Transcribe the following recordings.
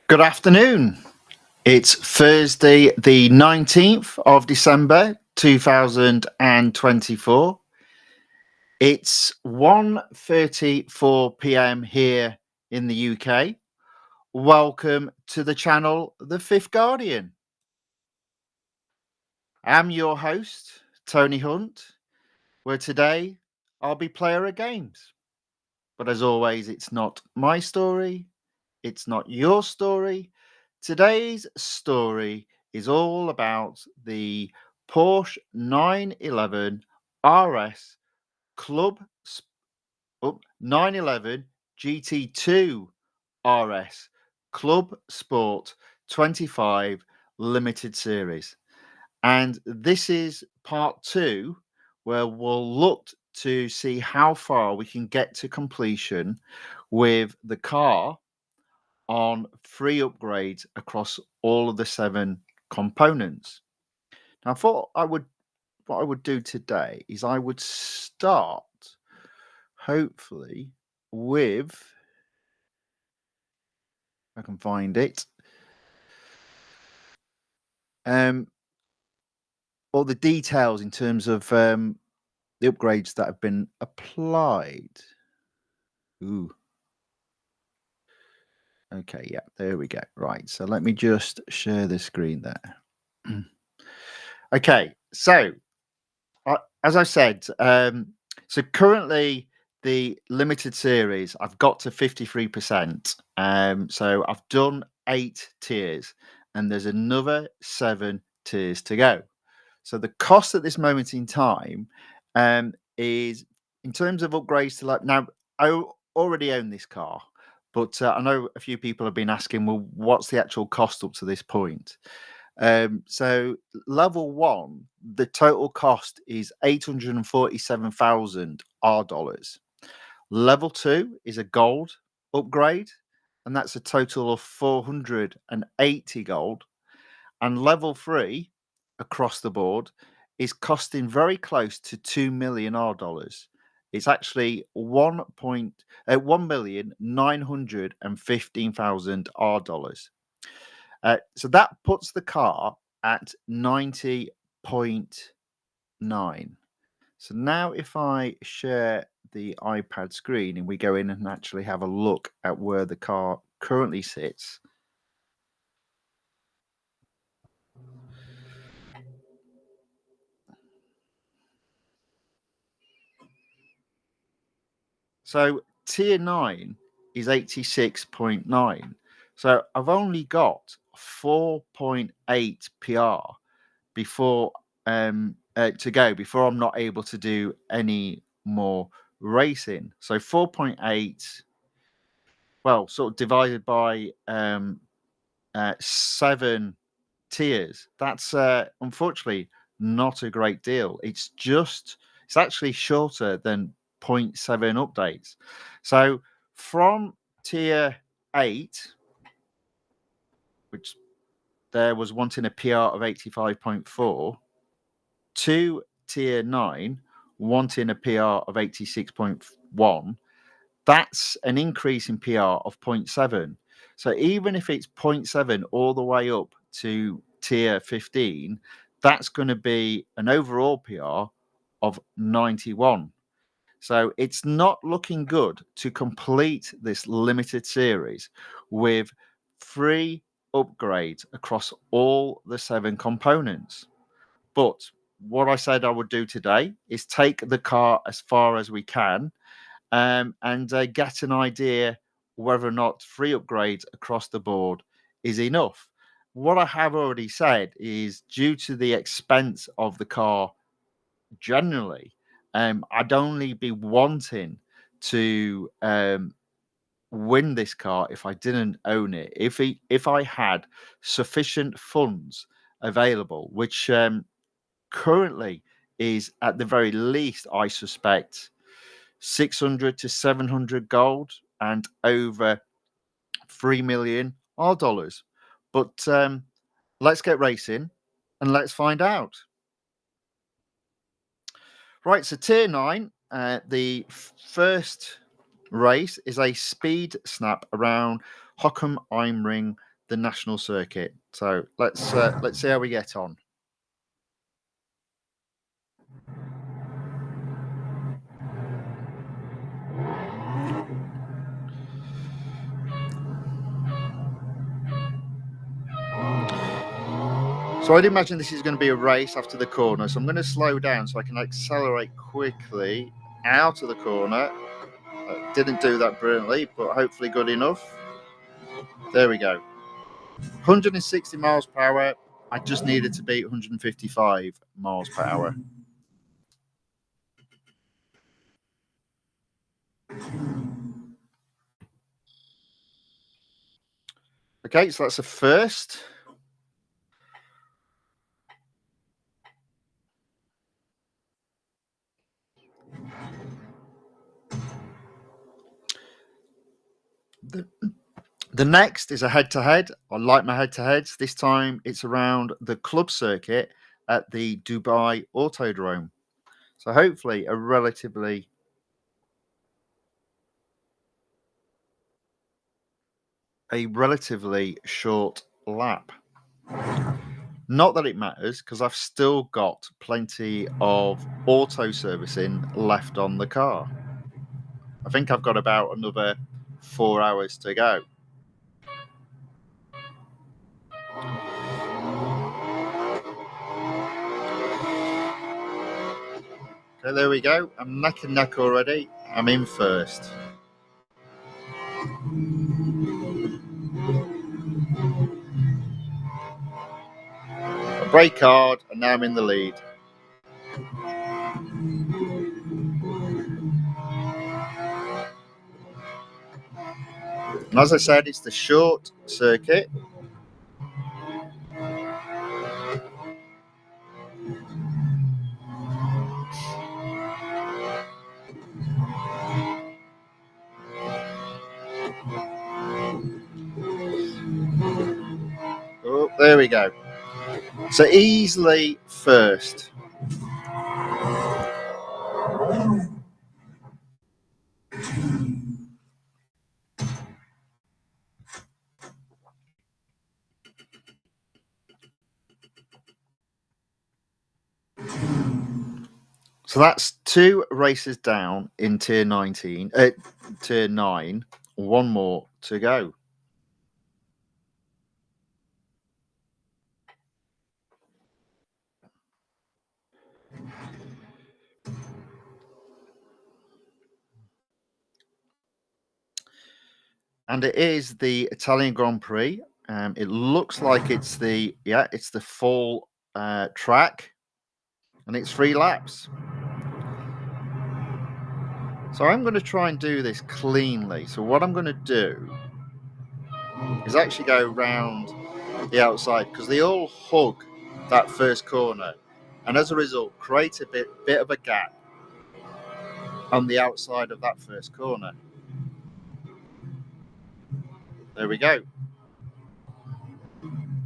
Good afternoon. It's Thursday, the 19th of December, 2024. It's 1:34 p.m. here in the UK. Welcome to the channel, The Fifth Guardian. I'm your host, Tony Hunt, where today I'll be player of games. But as always, it's not my story, it's not your story. Today's story is all about the Porsche 911 RS Club 911 GT2 RS Club Sport 25 Limited Series. And this is part two, where we'll look to see how far we can get to completion with the car on free upgrades across all of the 7 components. Now, what I would do today is I would start, hopefully, with, if I can find it, all the details in terms of the upgrades that have been applied. Ooh. Okay, yeah, there we go. Right, so let me just share the screen there. Okay, so as I said, so currently the limited series, I've got to 53%. So I've done 8 tiers, and there's another 7 tiers to go. So the cost at this moment in time is, in terms of upgrades to, like, now I already own this car, but I know a few people have been asking, well, what's the actual cost up to this point? So level 1, the total cost is 847,000 R dollars. Level 2 is a gold upgrade, and that's a total of 480 gold. And level 3 across the board is costing very close to 2 million R dollars. It's actually 1,915,000 R dollars. So that puts the car at 90.9. So now if I share the iPad screen and we go in and actually have a look at where the car currently sits. So tier 9 is 86.9. So I've only got 4.8 PR before to go before I'm not able to do any more racing. So 4.8, well, sort of divided by 7 tiers. That's unfortunately not a great deal. It's actually shorter than 0.7 updates. So from tier 8, which there was wanting a PR of 85.4, to tier 9 wanting a PR of 86.1, that's an increase in PR of 0.7. So even if it's 0.7 all the way up to tier 15, that's going to be an overall PR of 91. So it's not looking good to complete this limited series with free upgrades across all the 7 components. But what I said I would do today is take the car as far as we can, and get an idea whether or not free upgrades across the board is enough. What I have already said is, due to the expense of the car generally, I'd only be wanting to win this car if I didn't own it. If I had sufficient funds available, which currently is, at the very least, I suspect 600 to 700 gold and over 3 million R dollars. But let's get racing and let's find out. Right, so tier 9, the first race is a speed snap around Hockenheimring the national circuit. So let's see how we get on. So I'd imagine this is going to be a race after the corner. So I'm going to slow down so I can accelerate quickly out of the corner. Didn't do that brilliantly, but hopefully good enough. There we go. 160 miles per hour. I just needed to beat 155 miles per hour. Okay, so that's a first. The next is a head-to-head. I like my head-to-heads. This time it's around the club circuit at the Dubai Autodrome. So hopefully a relatively short lap. Not that it matters, because I've still got plenty of auto servicing left on the car. I think I've got about another 4 hours to go. Okay, there we go. I'm neck and neck already. I'm in first. I brake hard, and now I'm in the lead. And as I said, it's the short circuit. Oh, there we go. So easily first. So that's 2 races down in tier 19, tier 9. 1 more to go. And it is the Italian Grand Prix. It looks like it's the fall track, and it's 3 laps. So I'm going to try and do this cleanly. So what I'm going to do is actually go round the outside, because they all hug that first corner, and as a result create a bit of a gap on the outside of that first corner. There we go.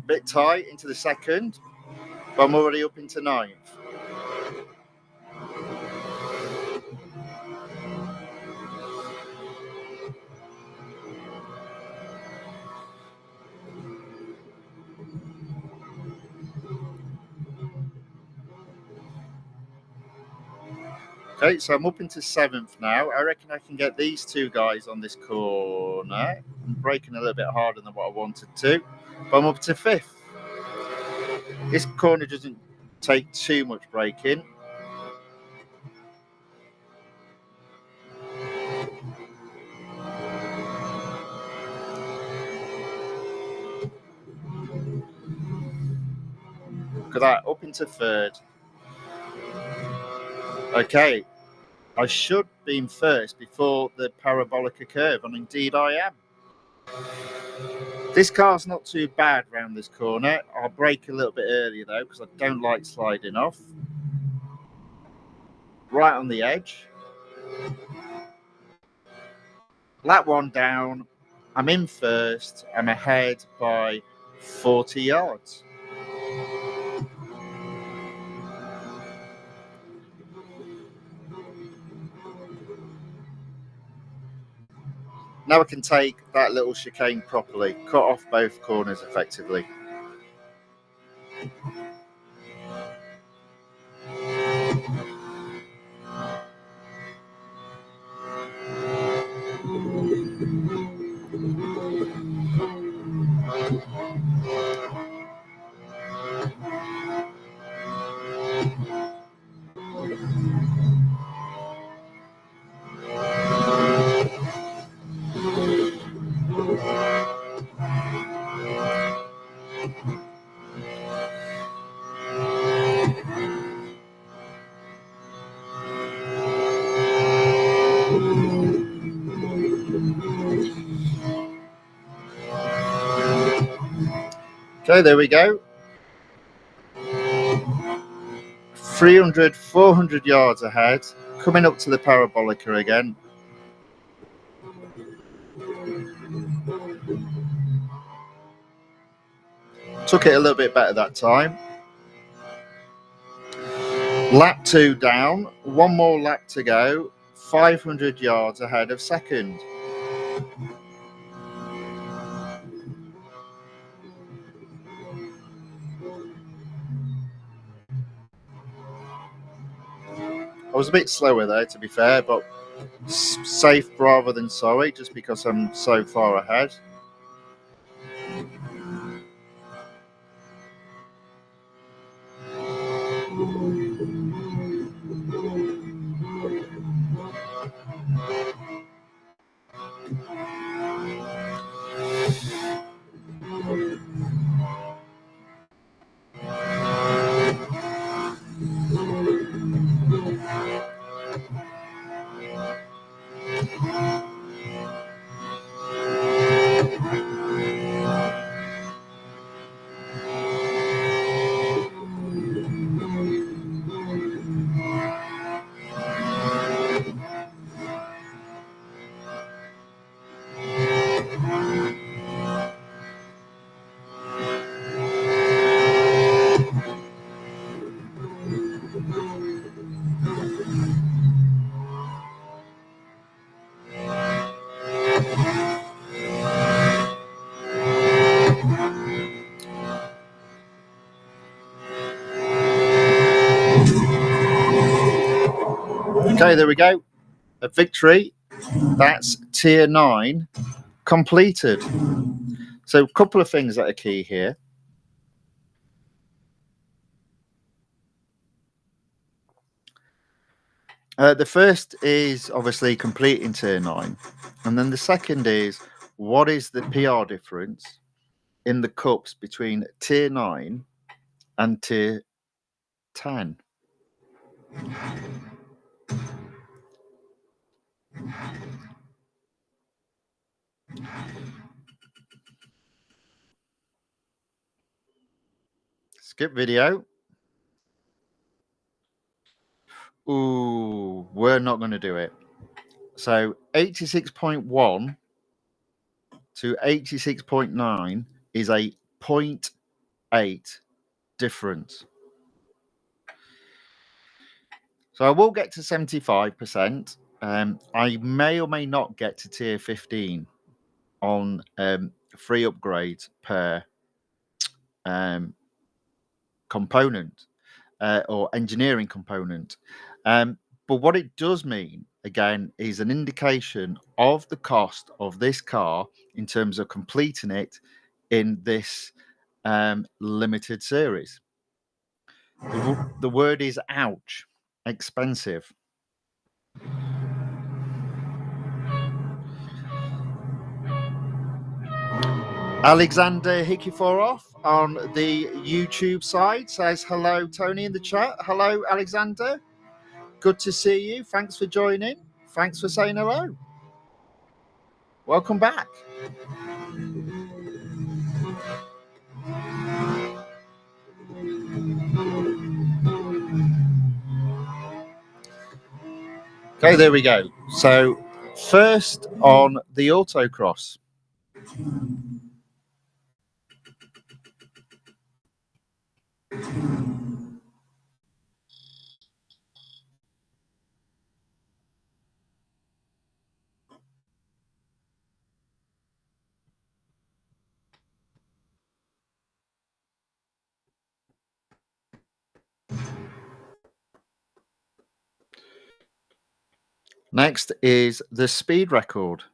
Bit tight into the second, but I'm already up into 9th. Okay, so I'm up into 7th now. I reckon I can get these 2 guys on this corner. I'm braking a little bit harder than what I wanted to, but I'm up to 5th. This corner doesn't take too much braking. Look at that, up into 3rd. Okay, I should be in 1st before the parabolica curve, and indeed I am. This car's not too bad round this corner. I'll brake a little bit earlier though, because I don't like sliding off. Right on the edge. Lap 1 down. I'm in 1st. I'm ahead by 40 yards. Now I can take that little chicane properly, cut off both corners effectively. Okay, there we go. 300, 400 yards ahead, coming up to the parabolica again. Took it a little bit better that time. Lap 2 down, one more lap to go, 500 yards ahead of second. I was a bit slower there, to be fair, but safe rather than sorry, just because I'm so far ahead. Okay, there we go. A victory. That's tier 9 completed. So a couple of things that are key here. The first is obviously completing tier 9. And then the second is, what is the PR difference in the cups between tier 9 and tier 10? Skip video. Ooh, we're not going to do it. So 86.1 to 86.9 is a 0.8 difference. So I will get to 75%. I may or may not get to tier 15 on free upgrades per component or engineering component. But what it does mean, again, is an indication of the cost of this car in terms of completing it in this limited series. The word is ouch, expensive. Alexander Hikiforov on the YouTube side says hello, Tony, in the chat. Hello, Alexander. Good to see you. Thanks for joining. Thanks for saying hello. Welcome back. Okay, there we go. So first on the autocross. Next is the speed record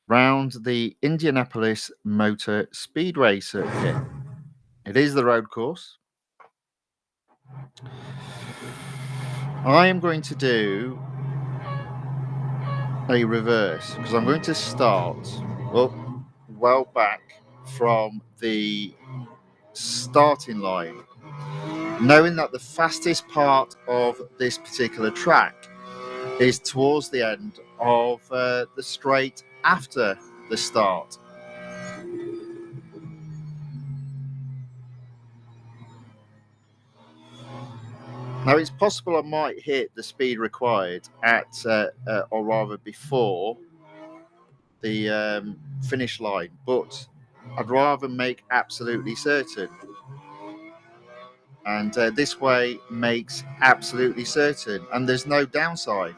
round the Indianapolis Motor Speedway circuit. It is the road course. I am going to do a reverse because I'm going to start well back from the starting line, knowing that the fastest part of this particular track is towards the end of the straight after the start. Now, it's possible I might hit the speed required at, or rather before the finish line, but I'd rather make absolutely certain. And this way makes absolutely certain, and there's no downside.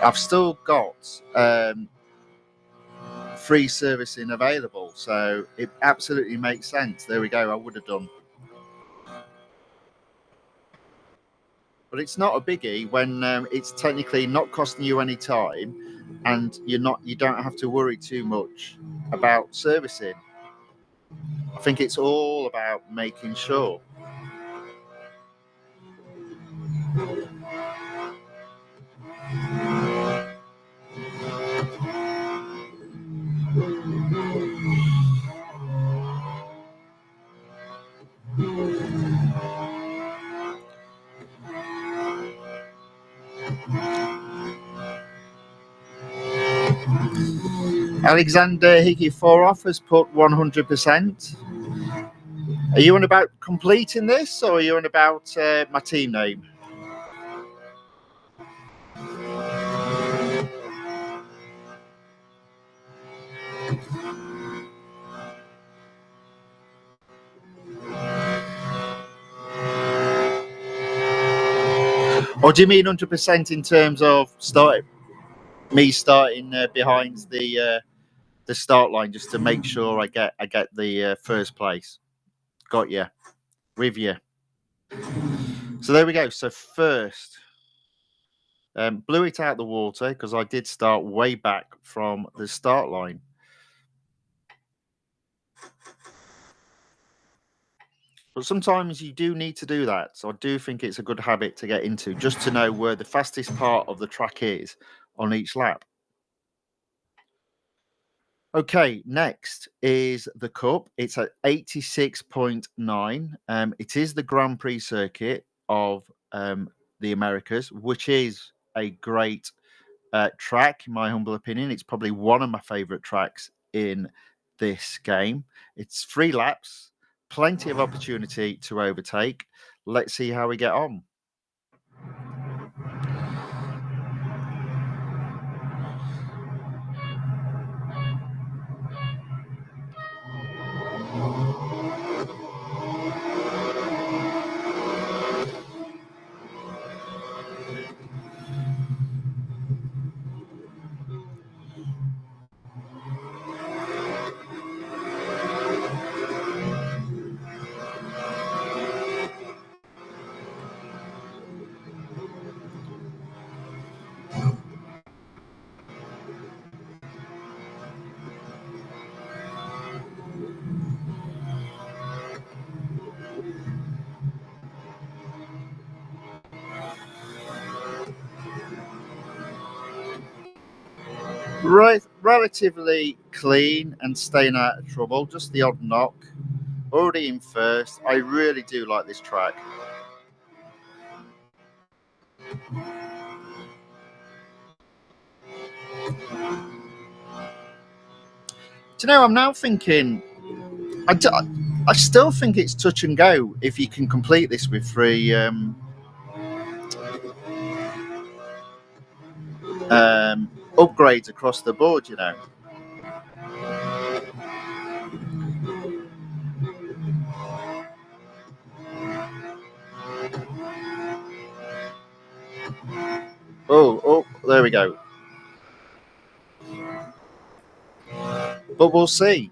I've still got free servicing available, so it absolutely makes sense. There we go. I would have done. But it's not a biggie when it's technically not costing you any time, and you don't have to worry too much about servicing. I think it's all about making sure. Alexander Hickey-Foroff has put 100%. Are you on about completing this, or are you on about my team name? Or do you mean 100% in terms of me starting behind the start line just to make sure I get the first place? Got you. With you. So there we go. So first, blew it out the water because I did start way back from the start line. But sometimes you do need to do that. So I do think it's a good habit to get into, just to know where the fastest part of the track is on each lap. Okay, next is the Cup. It's at 86.9. It is the Grand Prix circuit of the Americas, which is a great track, in my humble opinion. It's probably one of my favourite tracks in this game. It's 3 laps, plenty of opportunity to overtake. Let's see how we get on. Right, relatively clean and staying out of trouble. Just the odd knock. Already in first. I really do like this track. Do you know, I'm now thinking, I still think it's touch and go if you can complete this with 3 upgrades across the board, you know. Oh, there we go. But we'll see.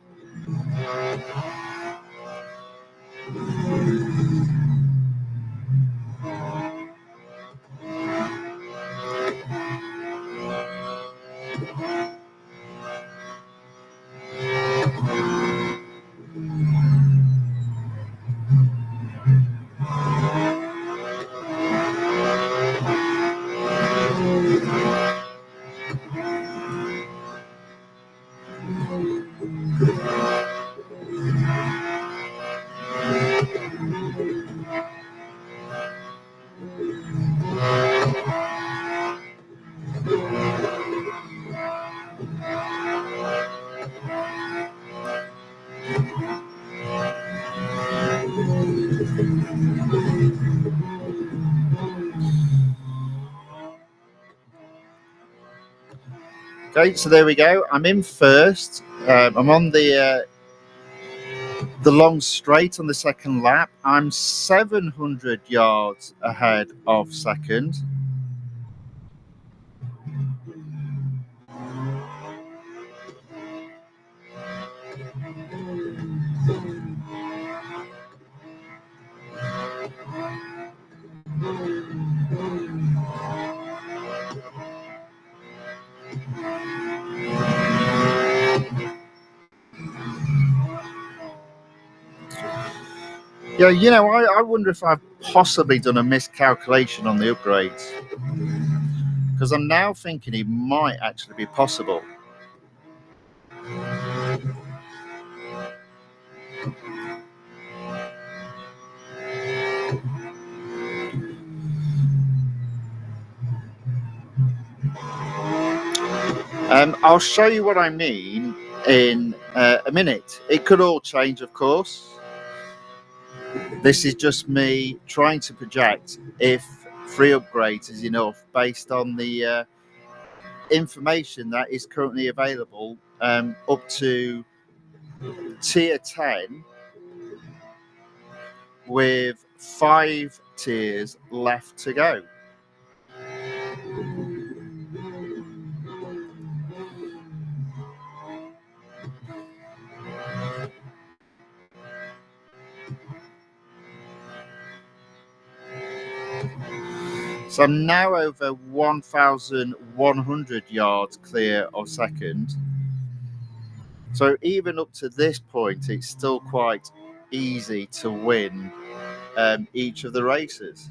Okay, so there we go. I'm in first. I'm on the long straight on the second lap. I'm 700 yards ahead of second. Yeah, you know, I wonder if I've possibly done a miscalculation on the upgrades, because I'm now thinking it might actually be possible. I'll show you what I mean in a minute. It could all change, of course. This is just me trying to project if free upgrades is enough based on the information that is currently available up to tier 10 with 5 tiers left to go. So I'm now over 1,100 yards clear of second. So even up to this point, it's still quite easy to win each of the races.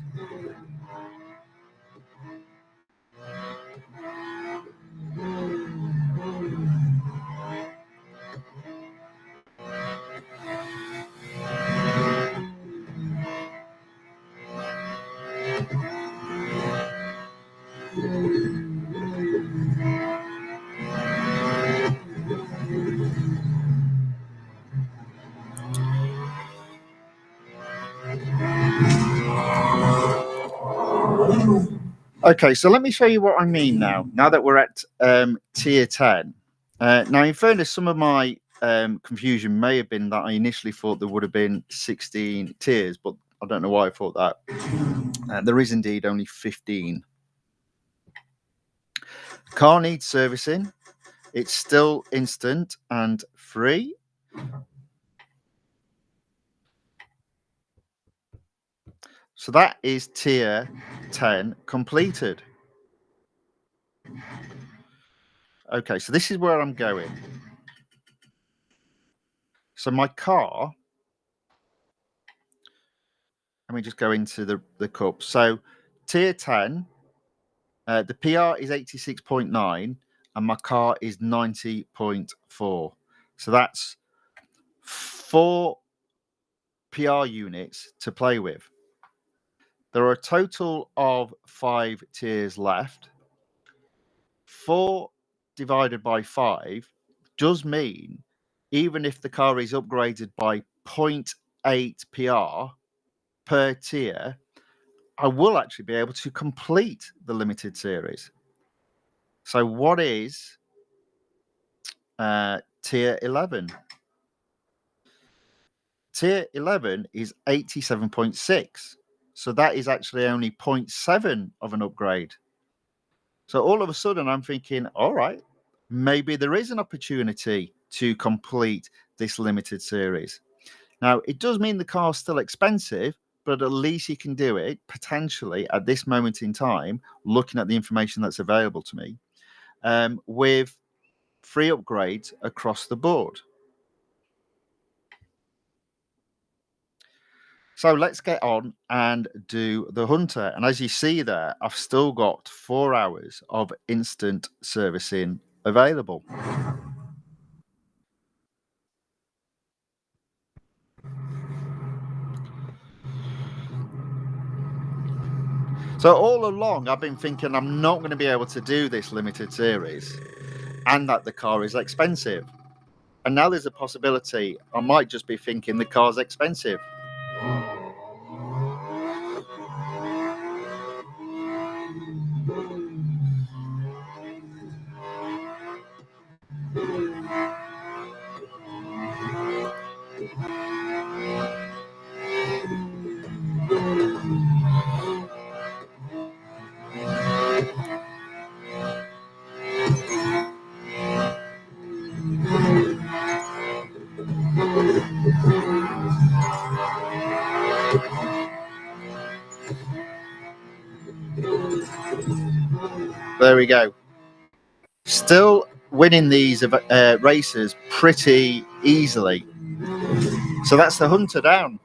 Okay, so let me show you what I mean now that we're at tier 10. Now, in fairness, some of my confusion may have been that I initially thought there would have been 16 tiers, but I don't know why I thought that. There is indeed only 15. Car needs servicing. It's still instant and free. So that is tier 10 completed. Okay, so this is where I'm going. So my car, let me just go into the cup. So tier 10, the PR is 86.9 and my car is 90.4. So that's 4 PR units to play with. There are a total of 5 tiers left. 4 divided by 5 does mean even if the car is upgraded by 0.8 PR per tier, I will actually be able to complete the limited series. So what is tier 11? Tier 11 is 87.6. So that is actually only 0.7 of an upgrade. So all of a sudden I'm thinking, all right, maybe there is an opportunity to complete this limited series. Now, it does mean the car's still expensive, but at least you can do it potentially at this moment in time, looking at the information that's available to me, with free upgrades across the board. So let's get on and do the Hunter. And as you see there, I've still got 4 hours of instant servicing available. So all along, I've been thinking I'm not going to be able to do this limited series and that the car is expensive. And now there's a possibility I might just be thinking the car's expensive. There we go. Still winning these races pretty easily. So that's the Hunter down.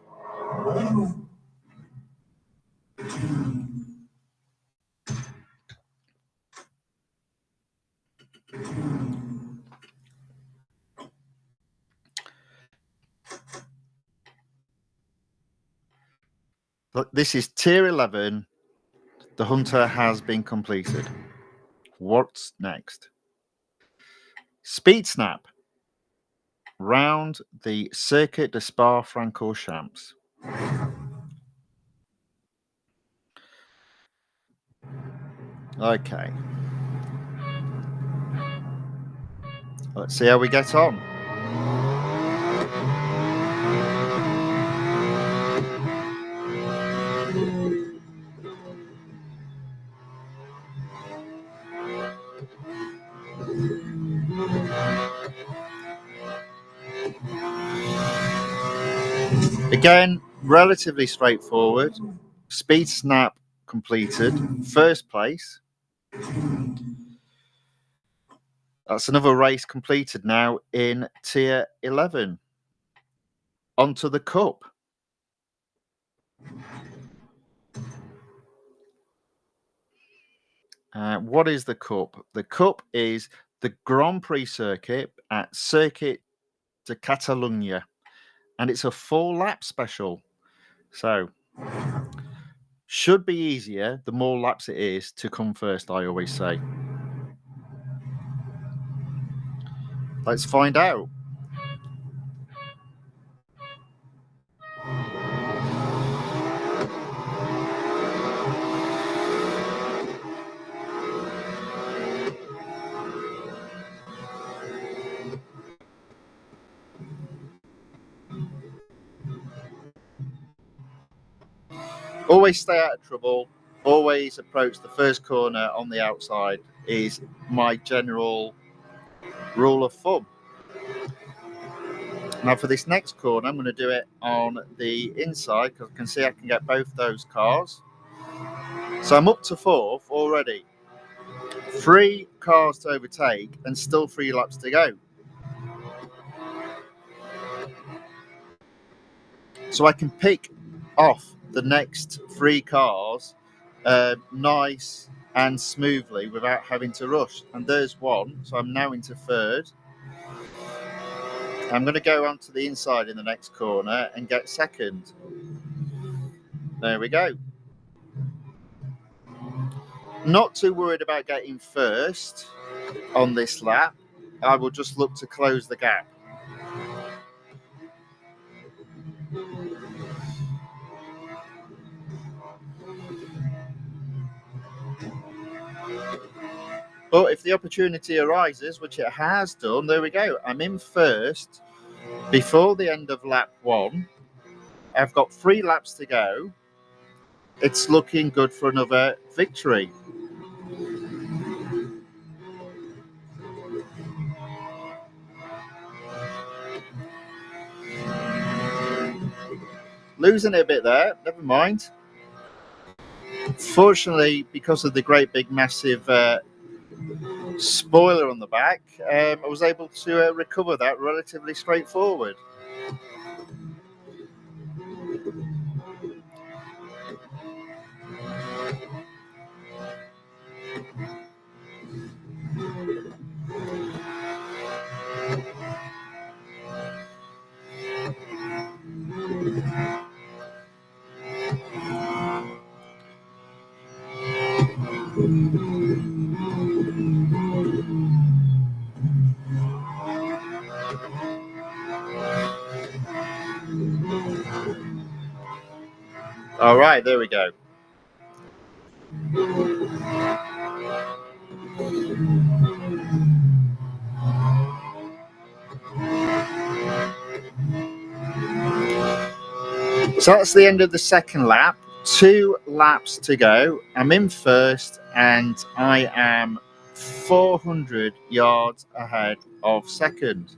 Look, this is tier 11. The Hunter has been completed. What's next? Speed Snap. Round the Circuit de Spa-Francorchamps. Okay. Let's see how we get on. Again, relatively straightforward. Speed Snap completed. First place. That's another race completed now in tier 11. Onto the Cup. What is the Cup? The Cup is the Grand Prix circuit at Circuit de Catalunya. And it's a 4-lap special. So, should be easier the more laps it is to come first, I always say. Let's find out. Always stay out of trouble. Always approach the first corner on the outside is my general rule of thumb. Now for this next corner, I'm going to do it on the inside because I can see I can get both those cars. So I'm up to 4th already. 3 cars to overtake and still 3 laps to go. So I can pick off the next 3 cars nice and smoothly without having to rush. And there's one, so I'm now into 3rd. I'm going to go onto the inside in the next corner and get 2nd. There we go. Not too worried about getting 1st on this lap. I will just look to close the gap. But if the opportunity arises, which it has done, there we go. I'm in 1st before the end of lap 1. I've got 3 laps to go. It's looking good for another victory. Losing it a bit there, never mind. Fortunately, because of the great big massive spoiler on the back, I was able to recover that relatively straightforward. All right, there we go. So that's the end of the second lap. 2 laps to go. I'm in 1st and I am 400 yards ahead of 2nd.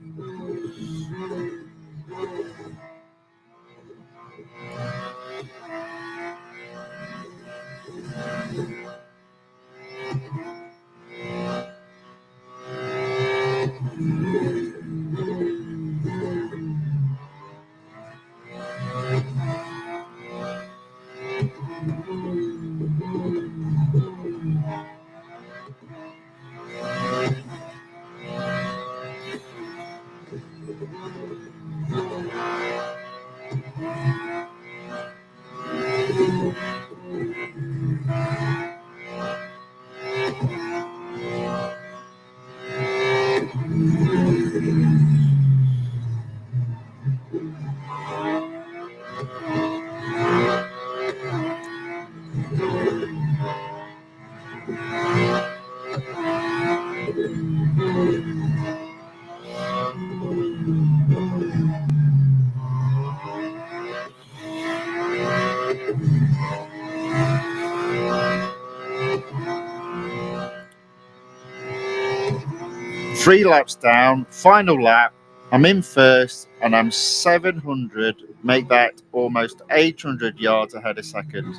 3 laps down, final lap. I'm in first and I'm 700, make that almost 800 yards ahead of second.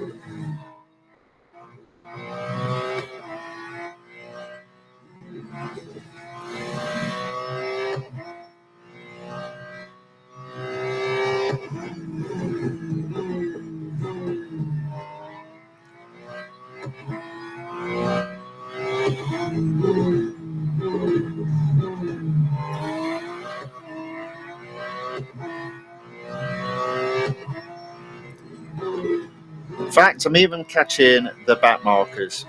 In fact, I'm even catching the back markers.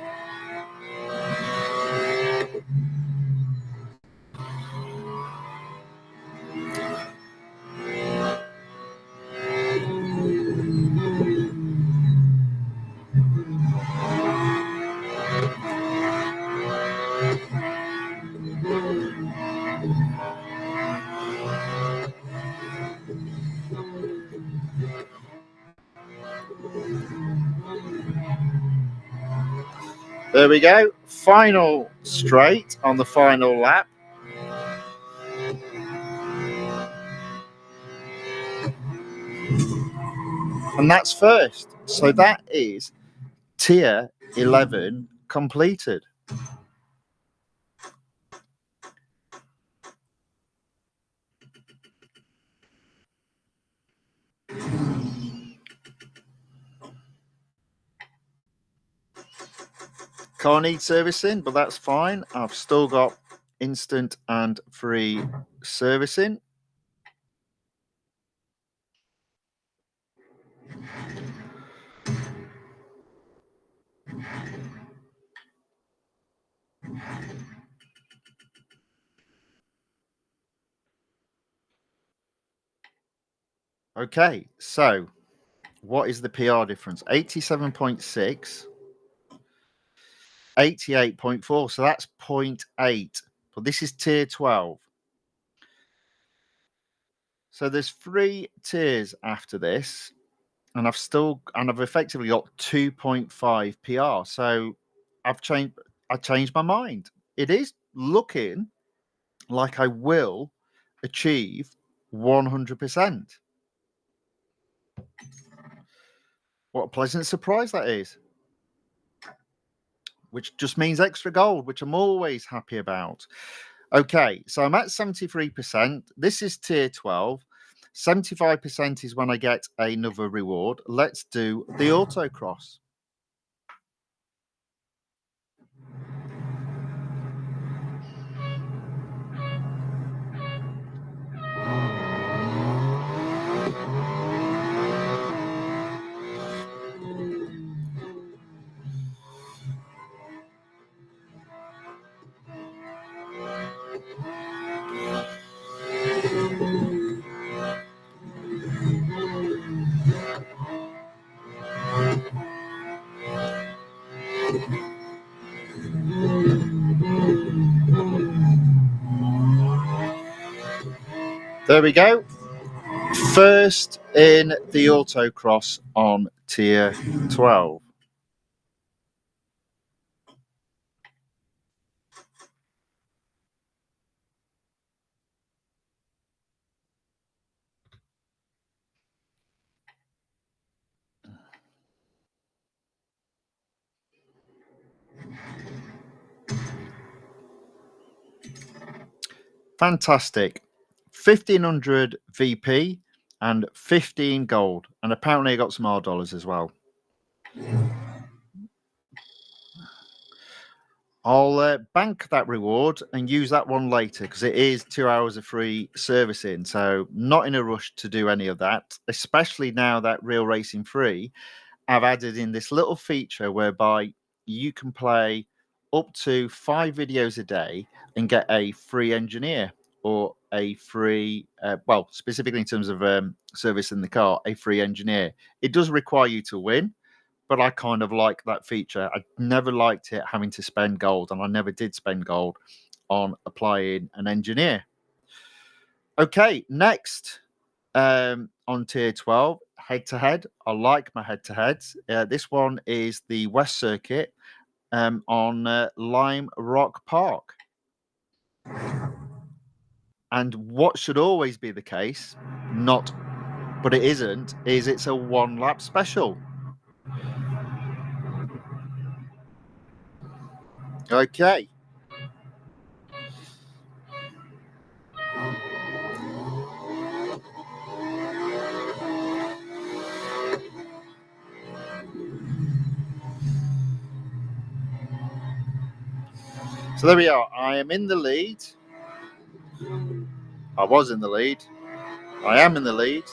There we go. Final straight on the final lap. And that's first. So that is tier 11 completed. Car needs servicing, but that's fine. I've still got instant and free servicing. Okay, so what is the PR difference? 87.6, 88.4. So that's 0.8. But this is tier 12. So there's 3 tiers after this, and I've effectively got 2.5 PR. So I changed my mind. It is looking like I will achieve 100%. What a pleasant surprise that is. Which just means extra gold, which I'm always happy about. Okay, so I'm at 73%. This is tier 12. 75% is when I get another reward. Let's do the autocross. There we go. First in the autocross on tier 12. Fantastic. 1500 VP and 15 gold. And apparently I got some R dollars as well. I'll bank that reward and use that one later because it is 2 hours of free servicing. So not in a rush to do any of that, especially now that Real Racing Free, I've added in this little feature whereby you can play up to 5 videos a day and get a free engineer or a free, well, specifically in terms of servicing the car, a free engineer. It does require you to win, but I kind of like that feature. I never liked it having to spend gold, and I never did spend gold on applying an engineer. Okay, next on tier 12, head-to-head. I like my head-to-heads. This one is the West Circuit on Lime Rock Park. And what should always be the case, but it isn't, is it's a one-lap special. Okay. So there we are. I am in the lead. I was in the lead. I am in the lead.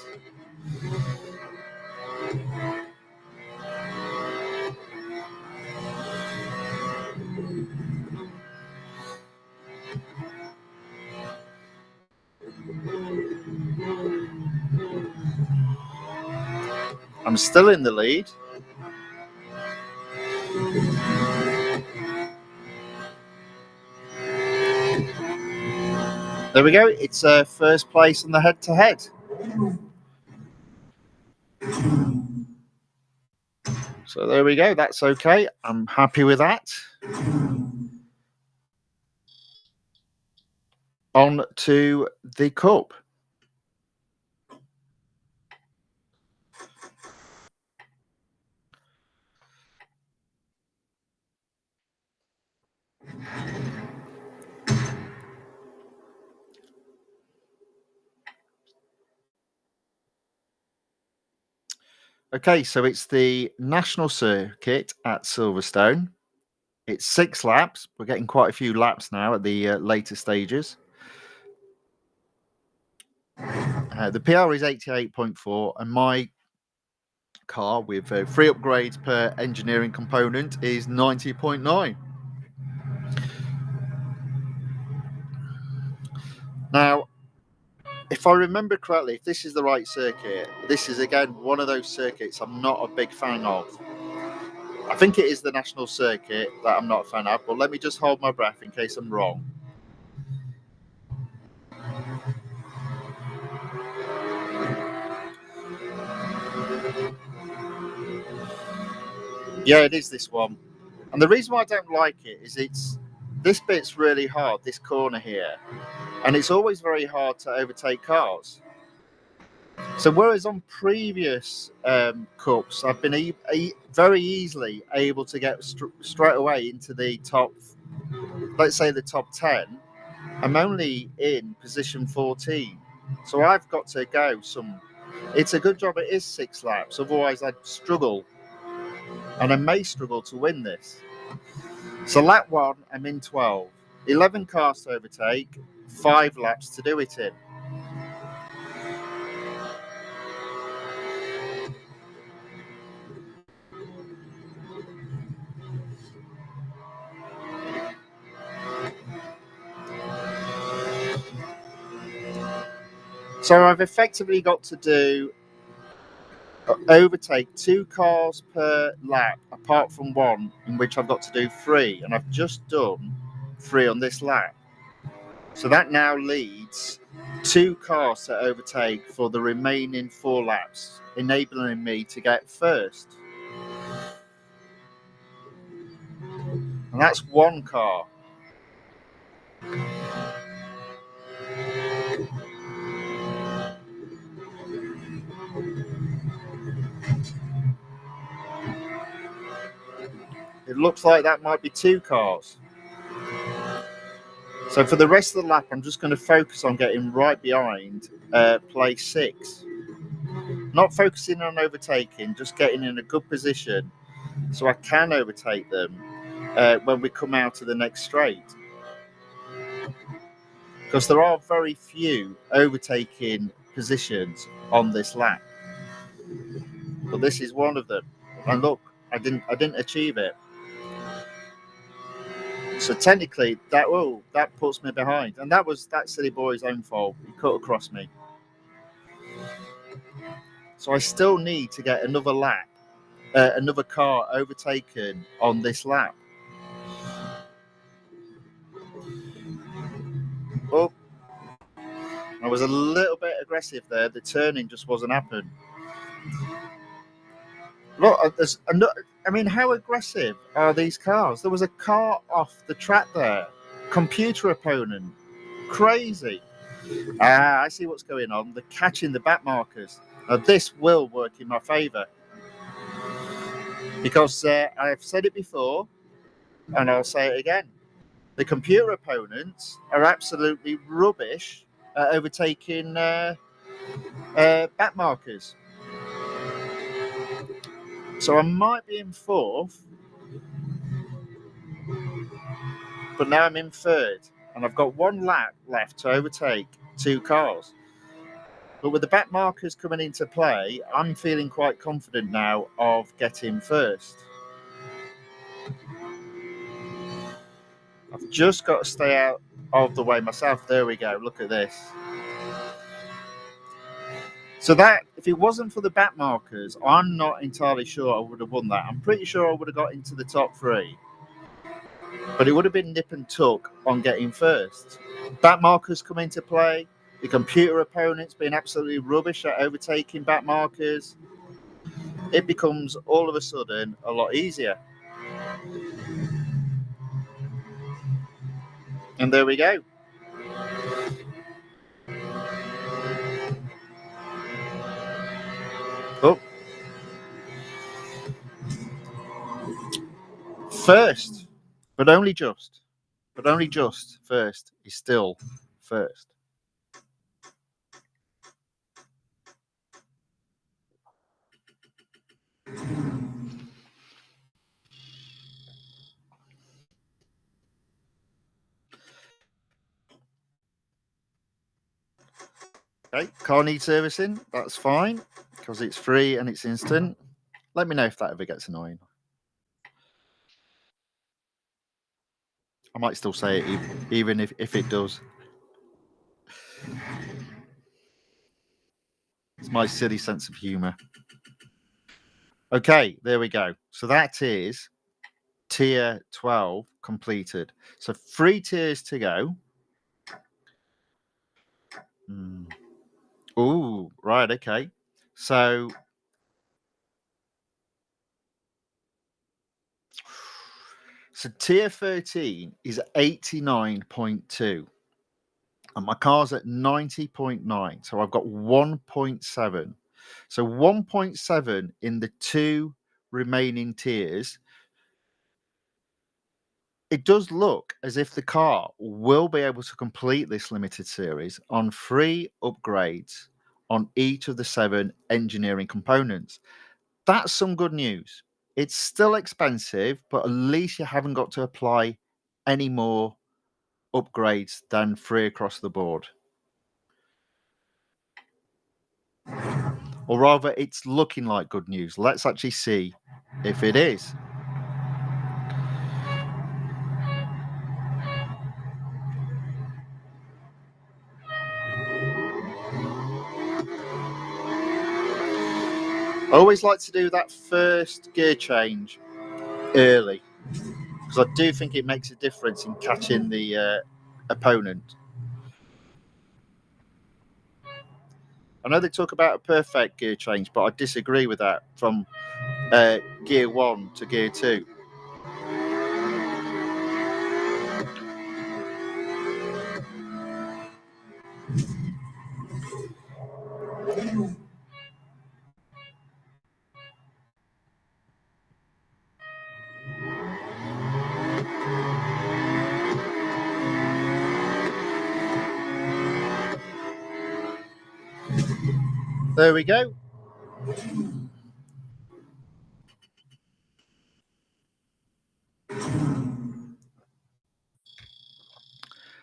I'm still in the lead. There we go. It's first place on the head-to-head. So there we go. That's okay. I'm happy with that. On to the cup. Okay, so it's the national circuit at Silverstone. It's 6 laps. We're getting quite a few laps now at the later stages. The PR is 88.4, and my car with 3 upgrades per engineering component is 90.9. Now, if I remember correctly, if this is the right circuit, this is again one of those circuits I'm not a big fan of. I think it is the national circuit that I'm not a fan of, but let me just hold my breath in case I'm wrong. Yeah, it is this one. And the reason why I don't like it is this bit's really hard, this corner here, and it's always very hard to overtake cars. So whereas on previous cups, I've been very easily able to get straight away into the top, let's say the top 10, I'm only in position 14. So I've got to go it's a good job it is 6 laps, otherwise I'd struggle. And I may struggle to win this. So lap 1, I'm in 12. 11 cars to overtake, 5 laps to do it in. So I've effectively got to overtake 2 cars per lap, apart from one in which I've got to do 3, and I've just done 3 on this lap. So that now leads 2 cars to overtake for the remaining 4 laps, enabling me to get first. And that's 1 car. It looks like that might be 2 cars. So for the rest of the lap, I'm just going to focus on getting right behind place 6. Not focusing on overtaking, just getting in a good position so I can overtake them when we come out of the next straight. Because there are very few overtaking positions on this lap. But this is one of them. And look, I didn't achieve it. So technically, that puts me behind, and that silly boy's own fault. He cut across me. So I still need to get another lap, another car overtaken on this lap. Oh, I was a little bit aggressive there. The turning just wasn't happening. Look, how aggressive are these cars? There was a car off the track there. Computer opponent. Crazy. I see what's going on. They're catching the back markers. Now, this will work in my favour because I've said it before and I'll say it again. The computer opponents are absolutely rubbish at overtaking back markers. So I might be in fourth, but now I'm in third and I've got one lap left to overtake two cars. But with the back markers coming into play, I'm feeling quite confident now of getting first. I've just got to stay out of the way myself. There we go. Look at this. So that, if it wasn't for the back markers, I'm not entirely sure I would have won that. I'm pretty sure I would have got into the top three. But it would have been nip and tuck on getting first. Back markers come into play. The computer opponents being absolutely rubbish at overtaking back markers. It becomes all of a sudden a lot easier. And there we go. Oh. First, but only just first is still first. Okay, car needs servicing. That's fine because it's free and it's instant. Let me know if that ever gets annoying. I might still say it even if it does. It's my silly sense of humour. Okay, there we go. So that is tier 12 completed. So 3 tiers to go. Oh, right, okay. So tier 13 is 89.2. And my car's at 90.9. So I've got 1.7. So 1.7 in the 2 remaining tiers. It does look as if the car will be able to complete this limited series on 3 upgrades on each of the 7 engineering components. That's some good news. It's still expensive, but at least you haven't got to apply any more upgrades than 3 across the board. Or rather, it's looking like good news. Let's actually see if it is. I always like to do that first gear change early because I do think it makes a difference in catching the opponent. I know they talk about a perfect gear change, but I disagree with that from gear 1 to gear 2. There we go.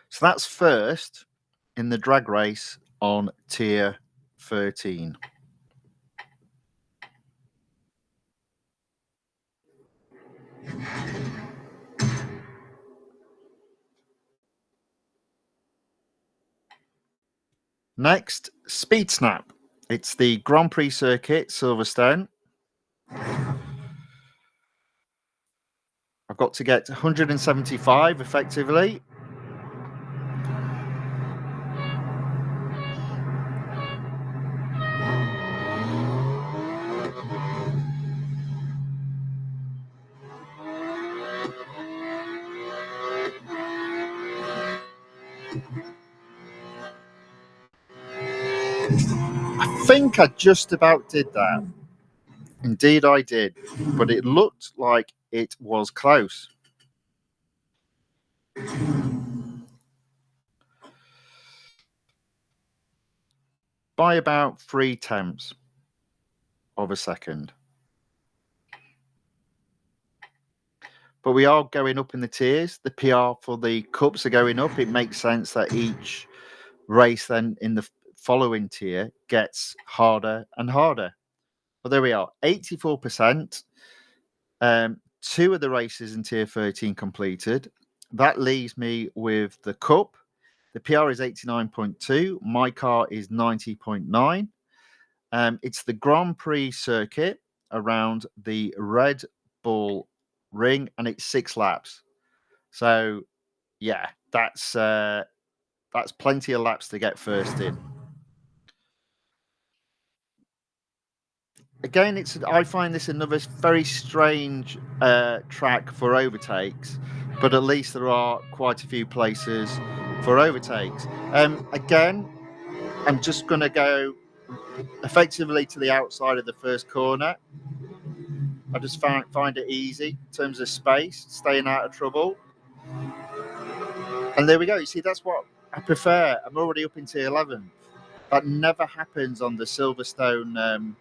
So that's first in the drag race on tier 13. Next, Speed Snap. It's the Grand Prix circuit, Silverstone. I've got to get 175 effectively. I think I just about did that. Indeed, I did. But it looked like it was close. By about 0.3 of a second. But we are going up in the tiers. The PR for the cups are going up. It makes sense that each race then in the following tier gets harder and harder. Well, there we are, 84%. 2 of the races in tier 13 completed. That leaves me with the cup. The PR is 89.2. My car is 90.9. It's the Grand Prix circuit around the Red Bull Ring, and it's 6 laps. So, yeah, that's plenty of laps to get first in. Again, I find this another very strange track for overtakes, but at least there are quite a few places for overtakes. Again, I'm just going to go effectively to the outside of the first corner. I just find it easy in terms of space, staying out of trouble. And there we go. You see, that's what I prefer. I'm already up into 11th. That never happens on the Silverstone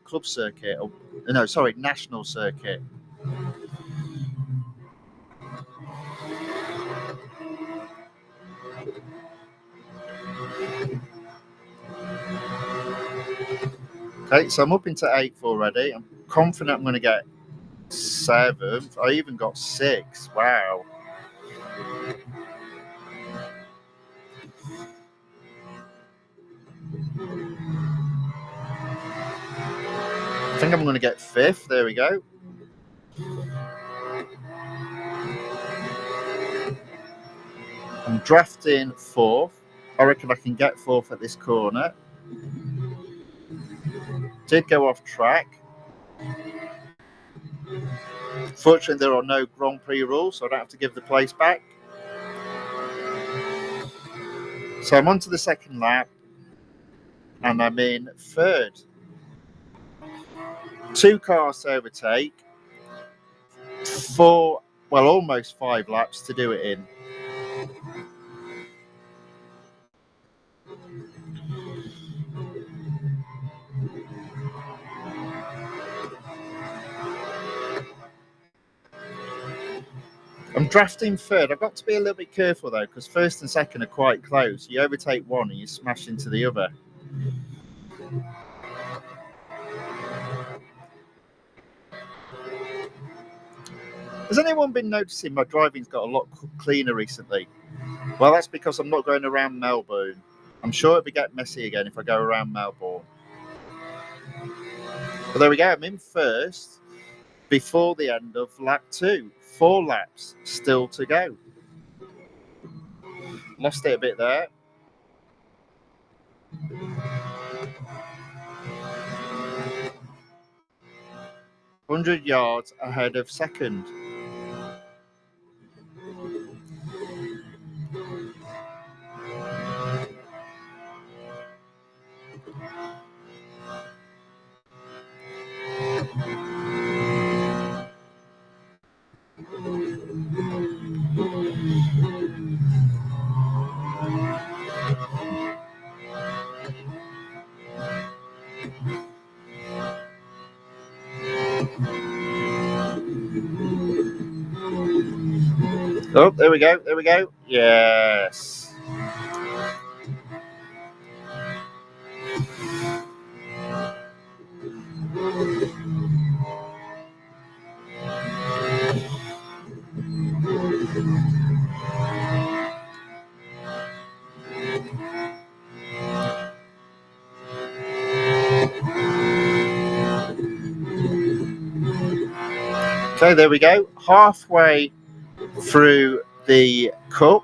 club circuit. National circuit. Okay, so I'm up into 8th already. I'm confident I'm going to get 7th. I even got 6th. Wow. I think I'm going to get 5th. There we go. I'm drafting 4th. I reckon I can get 4th at this corner. Did go off track. Fortunately, there are no Grand Prix rules, so I don't have to give the place back. So I'm on to the second lap, and I'm in 3rd. 2 cars to overtake. 4, well, almost 5 laps to do it in. I'm drafting 3rd. I've got to be a little bit careful though, because 1st and 2nd are quite close. You overtake one and you smash into the other. Has anyone been noticing my driving's got a lot cleaner recently? Well, that's because I'm not going around Melbourne. I'm sure it'll get messy again if I go around Melbourne. But there we go. I'm in 1st before the end of lap 2. 4 laps still to go. Lost it a bit there. $100 yards ahead of 2nd. Oh, there we go. There we go. Yes. Okay, there we go. Halfway through the cup.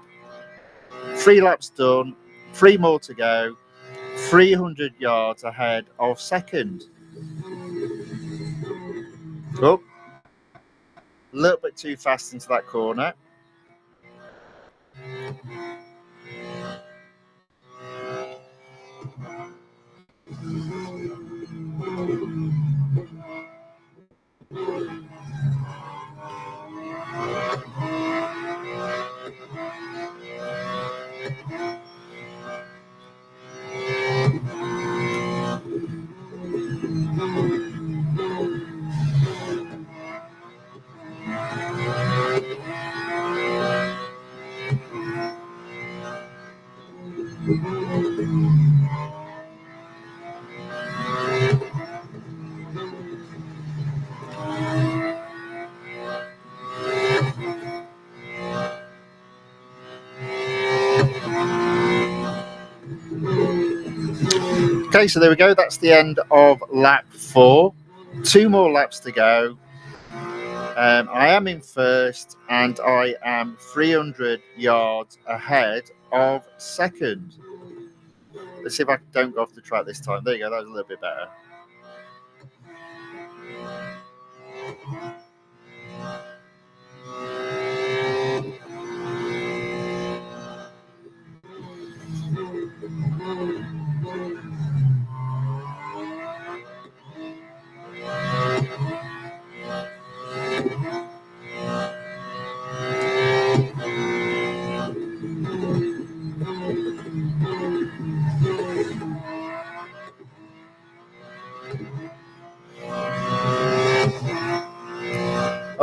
3 laps done. 3 more to go. 300 yards ahead of 2nd. Oh, a little bit too fast into that corner. Okay, so there we go. That's the end of lap 4. 2 more laps to go. I am in first, and I am 300 yards ahead of second. Let's see if I don't go off the track this time. There you go. That was a little bit better.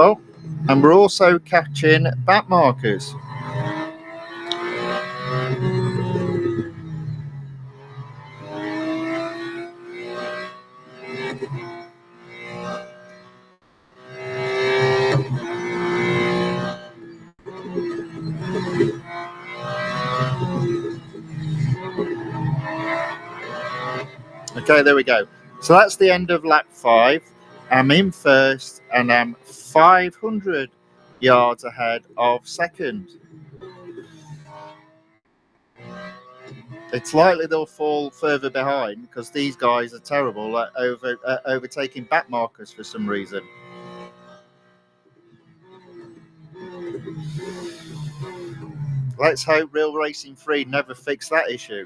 Oh, and we're also catching back markers. Okay, there we go. So that's the end of lap 5. I'm in first, and I'm 500 yards ahead of second. It's likely they'll fall further behind because these guys are terrible at overtaking back markers for some reason. Let's hope Real Racing 3 never fix that issue.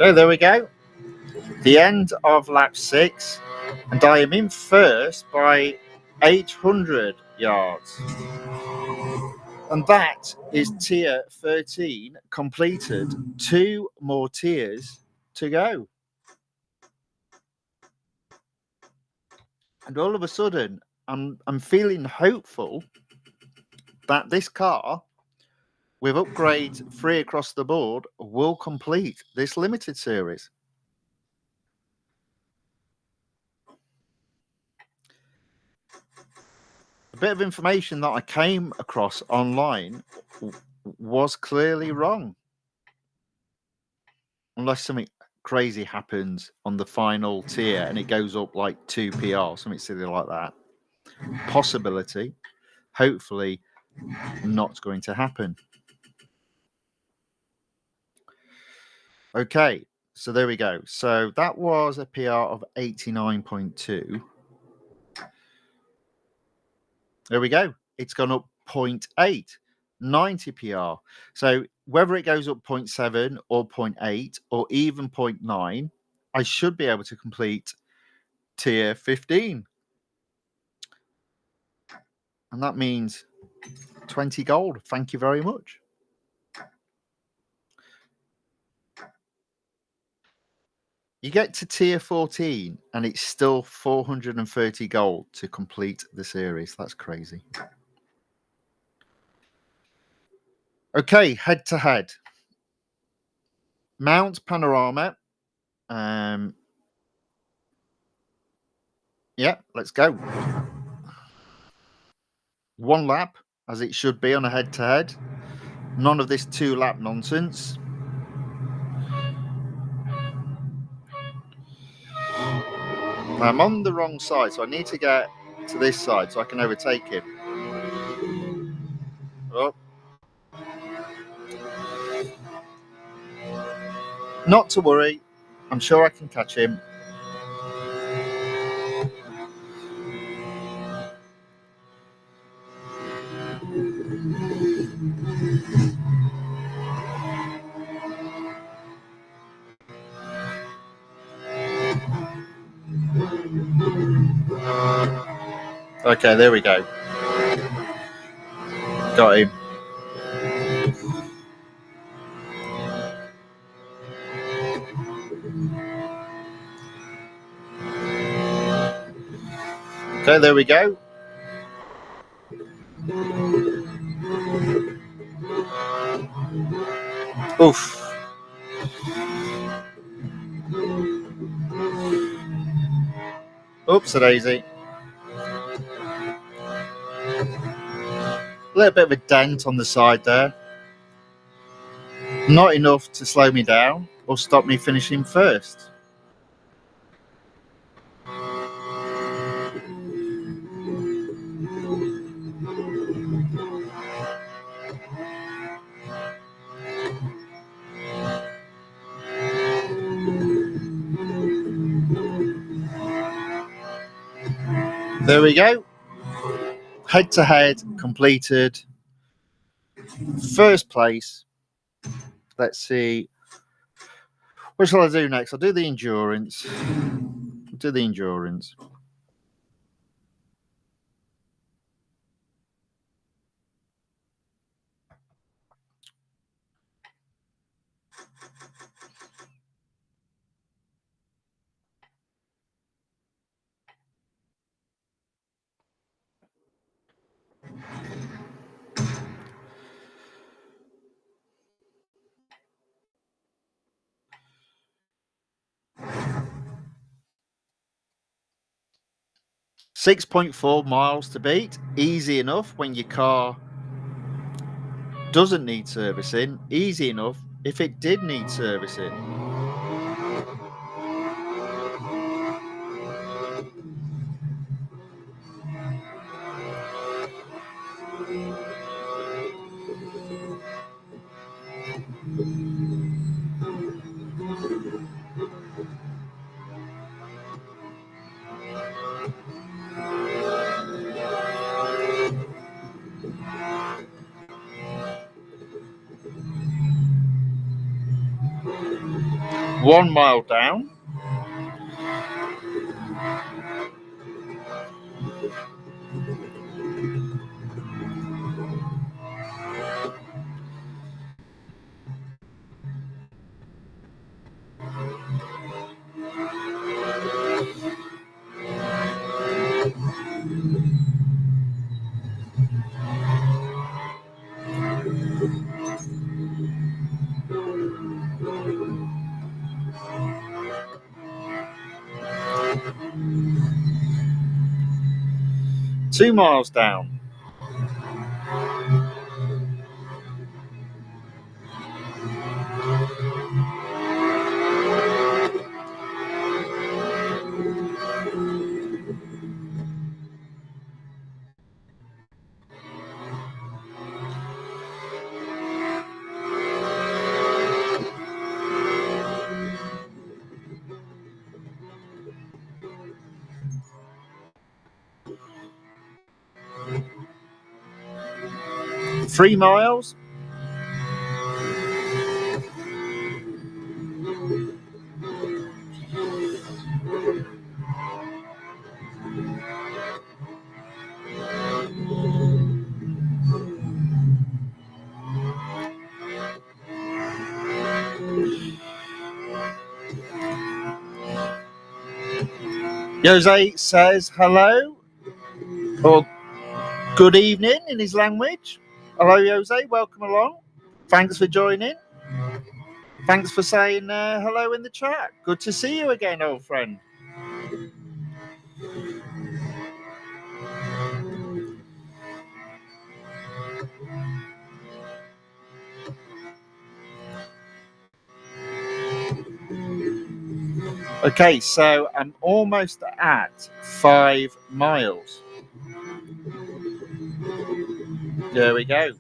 Okay, there we go. The end of lap 6, and I am in first by 800 yards. And that is tier 13 completed. 2 more tiers to go. And all of a sudden, I'm feeling hopeful that this car, with upgrades 3 across the board, will complete this limited series. A bit of information that I came across online was clearly wrong. Unless something crazy happens on the final tier and it goes up like 2 PR, something silly like that. Possibility. Hopefully not going to happen. Okay, so there we go. So that was a PR of 89.2. There we go. It's gone up 0.8, 90 PR. So whether it goes up 0.7 or 0.8 or even 0.9, I should be able to complete tier 15. And that means 20 gold. Thank you very much. You get to tier 14 and it's still 430 gold to complete the series. That's crazy. Okay, head to head. Mount Panorama. Yeah, let's go. 1 lap, as it should be on a head to head. None of this 2 lap nonsense. I'm on the wrong side, so I need to get to this side so I can overtake him. Oh. Not to worry. I'm sure I can catch him. Okay, there we go. Got him. Okay, there we go. Oof. Oops, a daisy. A little bit of a dent on the side there. Not enough to slow me down or stop me finishing first. There we go. Head to head completed. First place. Let's see. What shall I do next? I'll do the endurance. 6.4 miles to beat. Easy enough when your car doesn't need servicing. Easy enough if it did need servicing. One mile down. Two miles down. Three miles. Jose says hello or good evening in his language. Hello, Jose. Welcome along. Thanks for joining. Thanks for saying hello in the chat. Good to see you again, old friend. Okay, so I'm almost at 5 miles. There we go.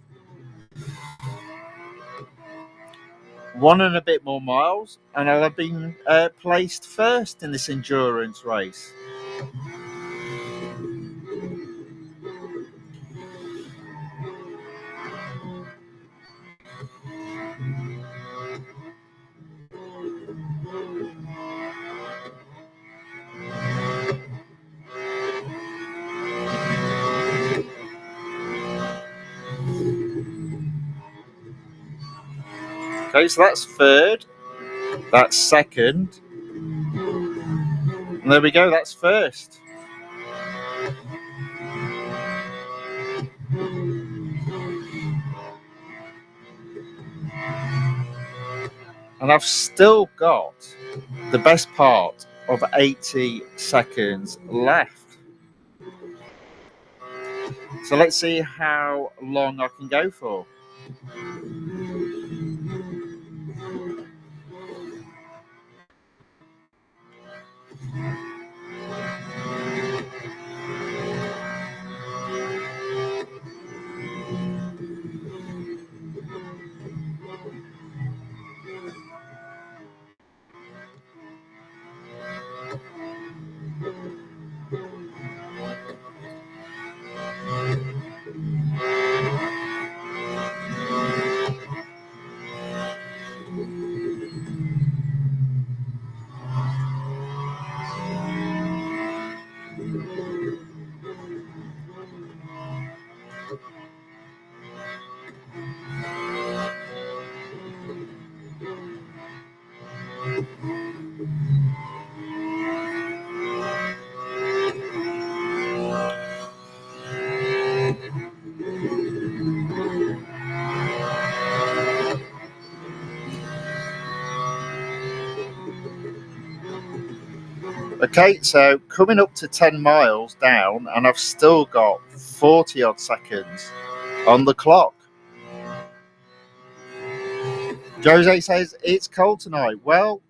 One and a bit more miles, and I'll have been placed first in this endurance race. Okay, so that's third, that's second, and there we go, that's first. And I've still got the best part of 80 seconds left. So let's see how long I can go for. Okay, so coming up to 10 miles down, and I've still got 40 odd seconds on the clock. Jose says it's cold tonight. Well,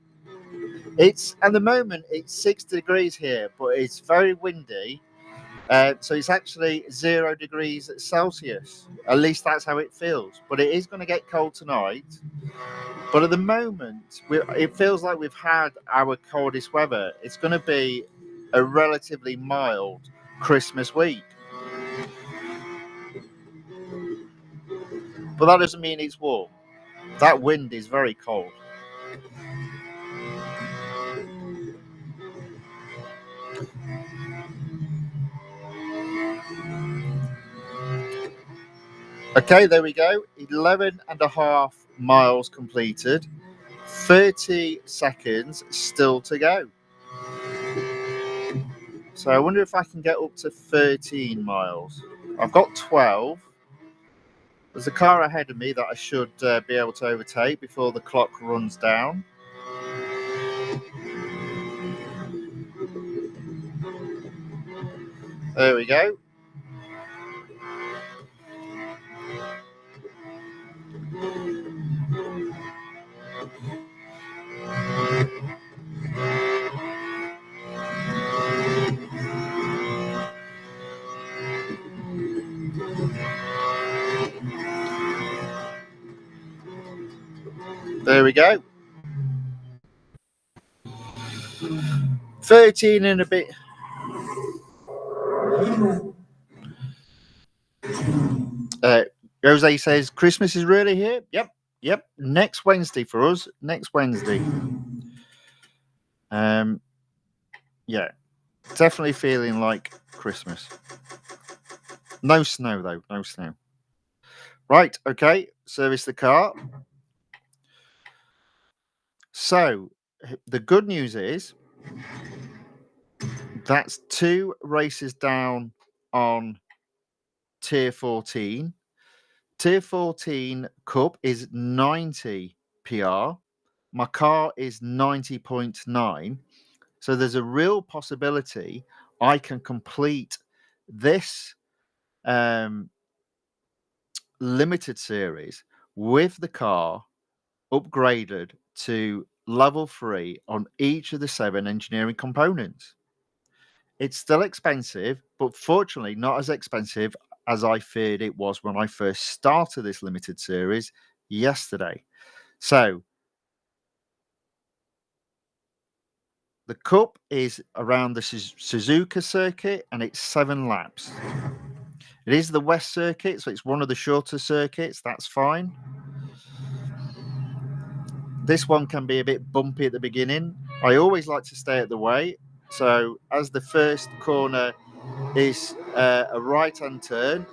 it's at the moment it's 60 degrees here, but it's very windy. So it's actually 0 degrees Celsius. At least that's how it feels. But it is going to get cold tonight. But at the moment, it feels like we've had our coldest weather. It's going to be a relatively mild Christmas week. But that doesn't mean it's warm. That wind is very cold. Okay, there we go. 11.5 miles completed. 30 seconds still to go. So I wonder if I can get up to 13 miles. I've got 12. There's a car ahead of me that I should be able to overtake before the clock runs down. There we go. There we go. 13 and a bit. Jose says Christmas is really here. Yep. Next Wednesday for us. Next Wednesday. Yeah, definitely feeling like Christmas. No snow though. No snow. Right. Okay. Service the car. So the good news is that's 2 races down on tier 14. Tier 14 Cup is 90 PR. My car is 90.9. So there's a real possibility I can complete this limited series with the car upgraded to level 3 on each of the 7 engineering components. It's still expensive, but fortunately not as expensive as I feared it was when I first started this limited series yesterday. So the Cup is around the Suzuka circuit and it's 7 laps. It is the West circuit, so it's one of the shorter circuits. That's fine. This one can be a bit bumpy at the beginning. I always like to stay at the way. So as the first corner is a right-hand turn,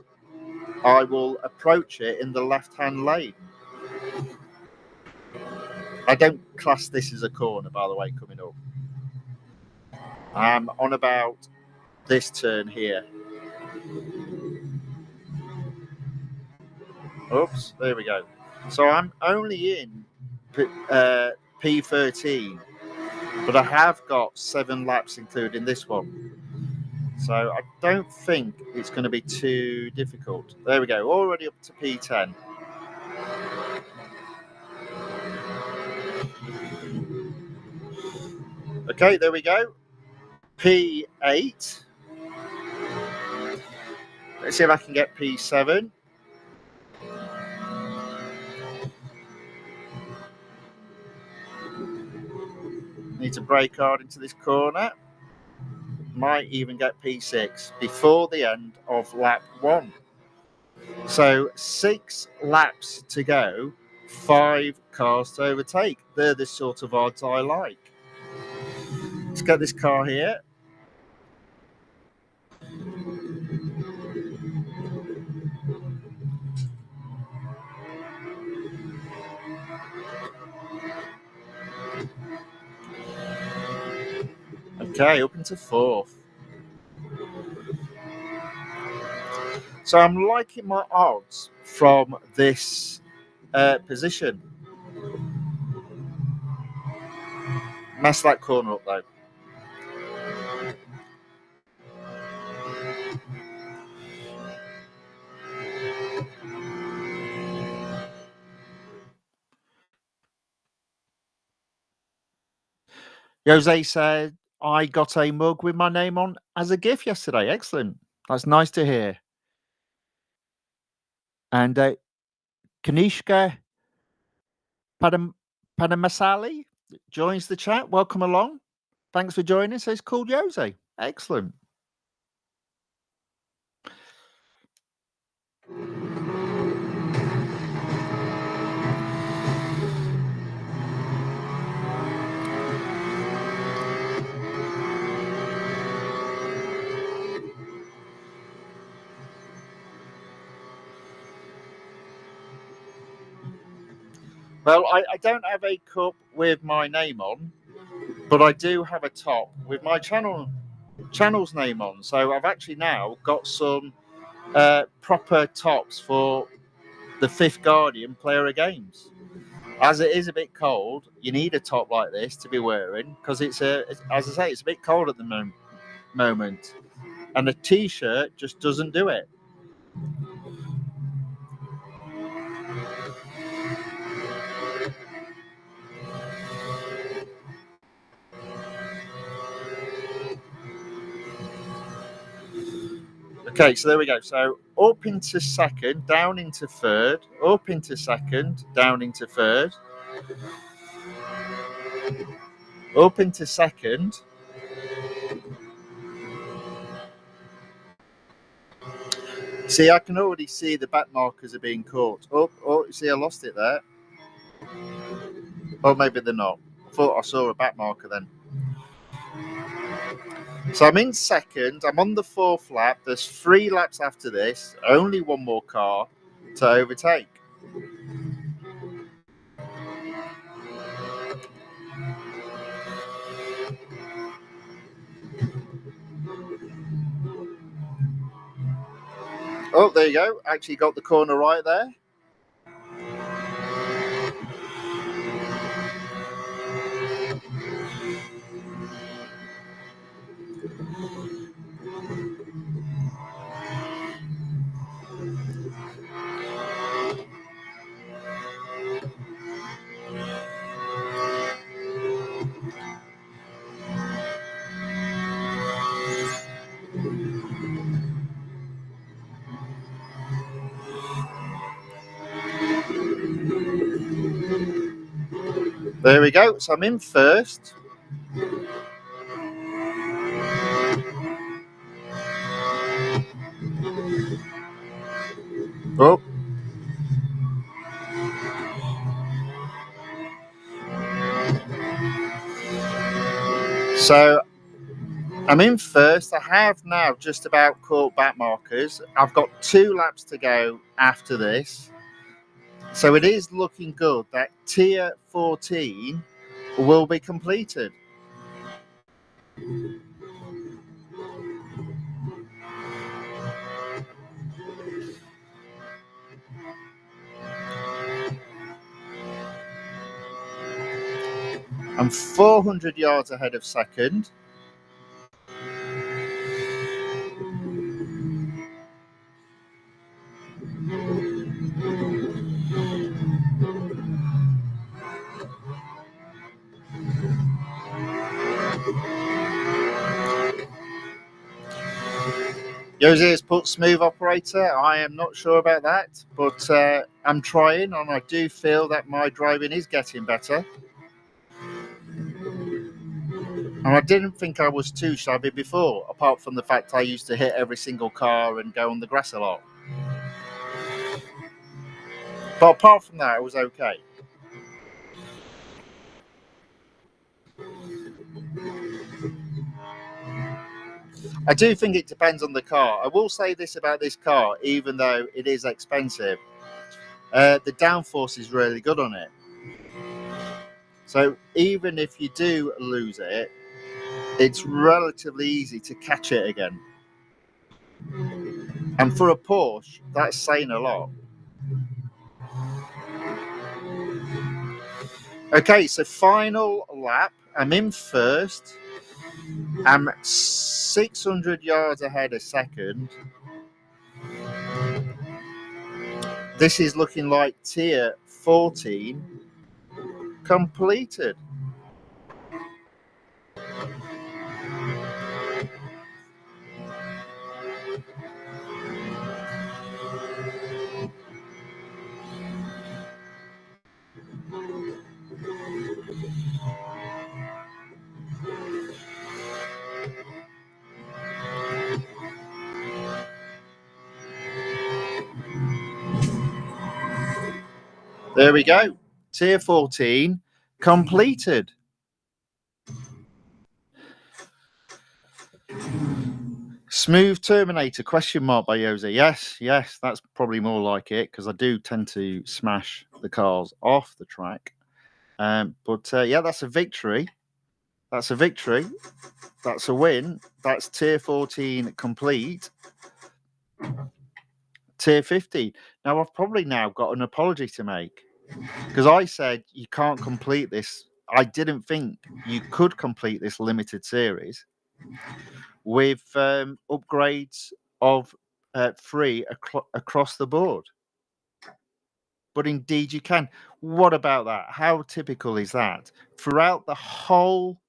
I will approach it in the left-hand lane. I don't class this as a corner, by the way, coming up. I'm on about this turn here. Oops, there we go. So I'm only in P13, but I have got 7 laps including this one. So I don't think it's going to be too difficult. There we go, already up to P10. Okay, there we go. P8. Let's see if I can get P7. Need to brake hard into this corner. Might even get P6 before the end of lap 1. So 6 laps to go, 5 cars to overtake. They're the sort of odds I like. Let's get this car here. Okay, up into 4th. So I'm liking my odds from this position. Mess that corner up though. Jose said, I got a mug with my name on as a gift yesterday. Excellent. That's nice to hear. And Kanishka Panamasali joins the chat. Welcome along. Thanks for joining. Says called Jose. Excellent. Well, I don't have a cup with my name on, but I do have a top with my channel's name on. So I've actually now got some proper tops for the 5th Guardian player games. As it is a bit cold, you need a top like this to be wearing because as I say, it's a bit cold at the moment, and a t-shirt just doesn't do it. Okay, so there we go. So up into 2nd, down into 3rd, up into 2nd, down into 3rd, up into 2nd. See, I can already see the back markers are being caught. Oh, see, I lost it there. Oh, maybe they're not. I thought I saw a back marker then. So I'm in 2nd. I'm on the 4th lap. There's 3 laps after this. Only 1 more car to overtake. Oh, there you go. Actually got the corner right there. There we go. So I'm in 1st. Oh. So I'm in 1st. I have now just about caught back markers. I've got 2 laps to go after this. So it is looking good that tier 14 will be completed. I'm 400 yards ahead of second. Jose has put smooth operator. I am not sure about that, but I'm trying, and I do feel that my driving is getting better. And I didn't think I was too shabby before, apart from the fact I used to hit every single car and go on the grass a lot. But apart from that, I was okay. I do think it depends on the car. I will say this about this car, even though it is expensive. The downforce is really good on it. So even if you do lose it, it's relatively easy to catch it again. And for a Porsche, that's saying a lot. Okay, so final lap. I'm in first. I'm 600 yards ahead of second. This is looking like tier 14 completed. There we go. Tier 14 completed. Smooth Terminator, question mark by Jose. Yes, that's probably more like it, because I do tend to smash the cars off the track. But yeah, that's a victory. That's a victory. That's a win. That's tier 14 complete. Tier 15. Now, I've probably now got an apology to make, because I said you can't complete this. I didn't think you could complete this limited series with upgrades of free across the board. But indeed you can. What about that? How typical is that? Throughout the whole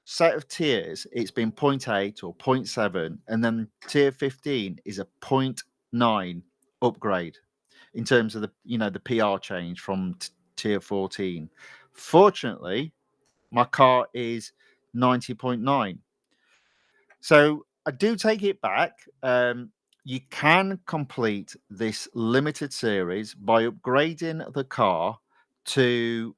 set of tiers, it's been 0.8 or 0.7, and then tier 15 is a 0.9 upgrade in terms of the PR change from tier 14. Fortunately, my car is 90.9. So I do take it back. You can complete this limited series by upgrading the car to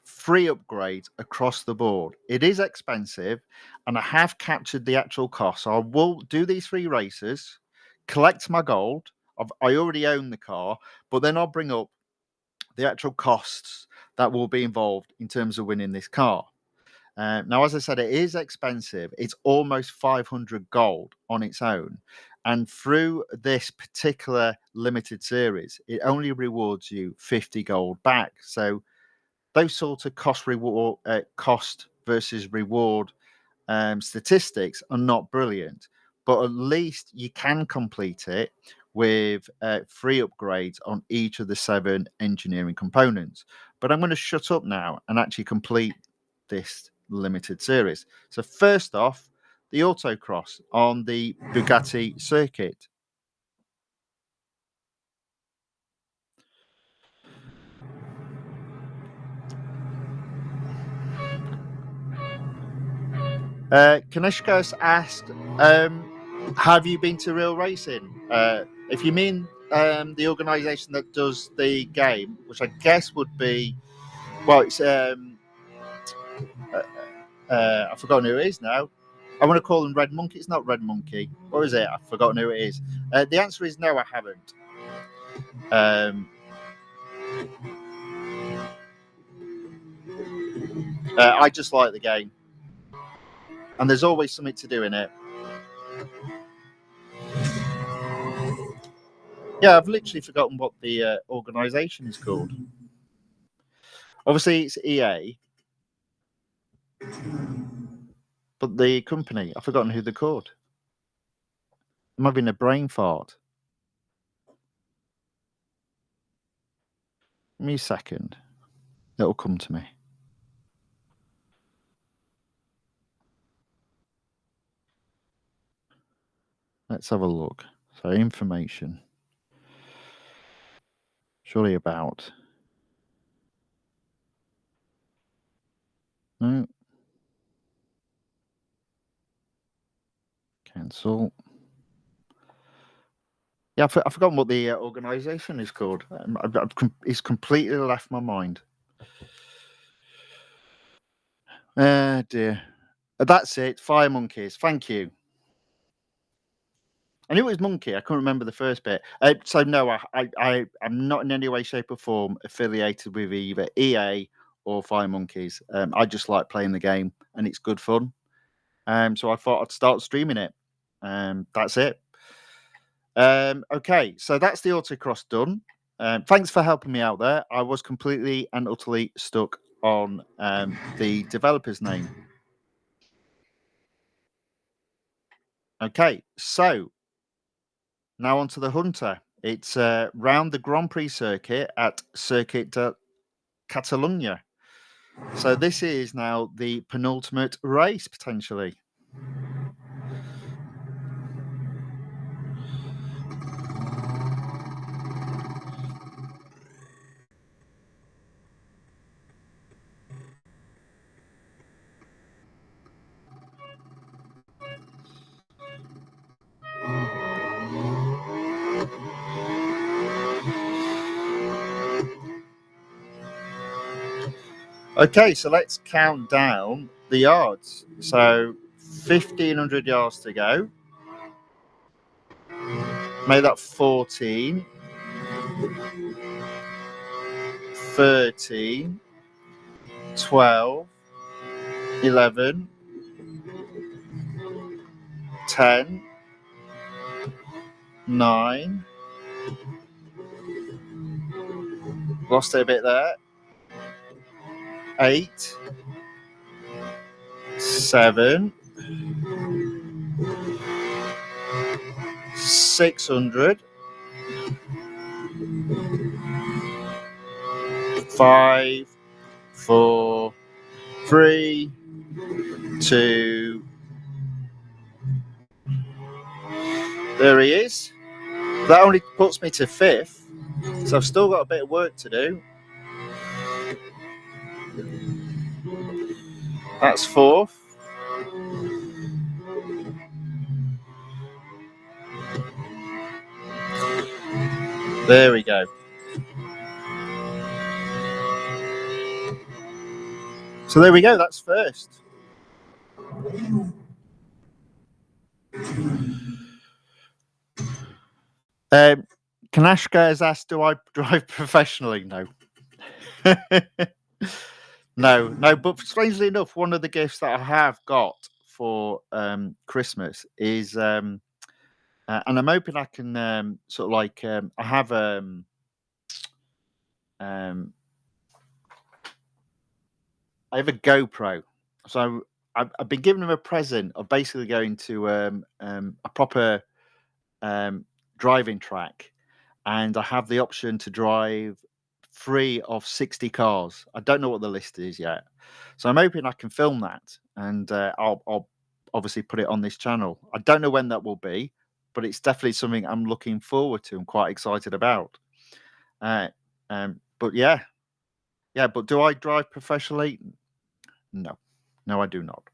free upgrades across the board. It is expensive, and I have captured the actual cost. So I will do these 3 races, collect my gold. I already own the car, but then I'll bring up the actual costs that will be involved in terms of winning this car. Now, as I said, it is expensive. It's almost 500 gold on its own. And through this particular limited series, it only rewards you 50 gold back. So those sort of cost versus reward statistics are not brilliant. But at least you can complete it with free upgrades on each of the 7 engineering components. But I'm going to shut up now and actually complete this limited series. So first off, the autocross on the Bugatti circuit. Kanishka's asked, have you been to Real Racing? If you mean the organisation that does the game, which I guess would be, well, it's I've forgotten who it is now. I want to call them Red Monkey. It's not Red Monkey. What is it? I've forgotten who it is. The answer is no, I haven't. I just like the game, and there's always something to do in it. Yeah, I've literally forgotten what the organisation is called. Obviously, it's EA, but the company, I've forgotten who they're called. I'm having a brain fart. Give me a second. It'll come to me. Let's have a look. So, information. Surely about. No. Cancel. Yeah, I've forgotten what the organisation is called. It's completely left my mind. Dear. That's it. Fire Monkeys. Thank you. I knew it was Monkey. I couldn't remember the first bit. So no, I'm not in any way, shape, or form affiliated with either EA or Fire Monkeys. I just like playing the game, and it's good fun. So I thought I'd start streaming it. That's it. Okay, so that's the autocross done. Thanks for helping me out there. I was completely and utterly stuck on the developer's name. Okay, so now on to the Hunter. It's round the Grand Prix circuit at Circuit de Catalunya. So this is now the penultimate race, potentially. Okay, so let's count down the yards. So 1,500 yards to go. Made that 14, 13, 12, 11, 10, 9. Lost it a bit there. 8, 7, 600, 5, 4, 3, 2. There he is. That only puts me to 5th, so I've still got a bit of work to do. That's 4th. There we go. So there we go. That's first. Kanashka has asked, do I drive professionally? No. No. But strangely enough, one of the gifts that I have got for Christmas is, and I'm hoping I can sort of like, I have I have a GoPro, so I've been giving him a present of basically going to a proper driving track, and I have the option to drive 3 of 60 cars. I don't know what the list is yet, so I'm hoping I can film that, and I'll obviously put it on this channel. I don't know when that will be, but it's definitely something I'm looking forward to. I'm quite excited about. But yeah. But do I drive professionally? No, I do not.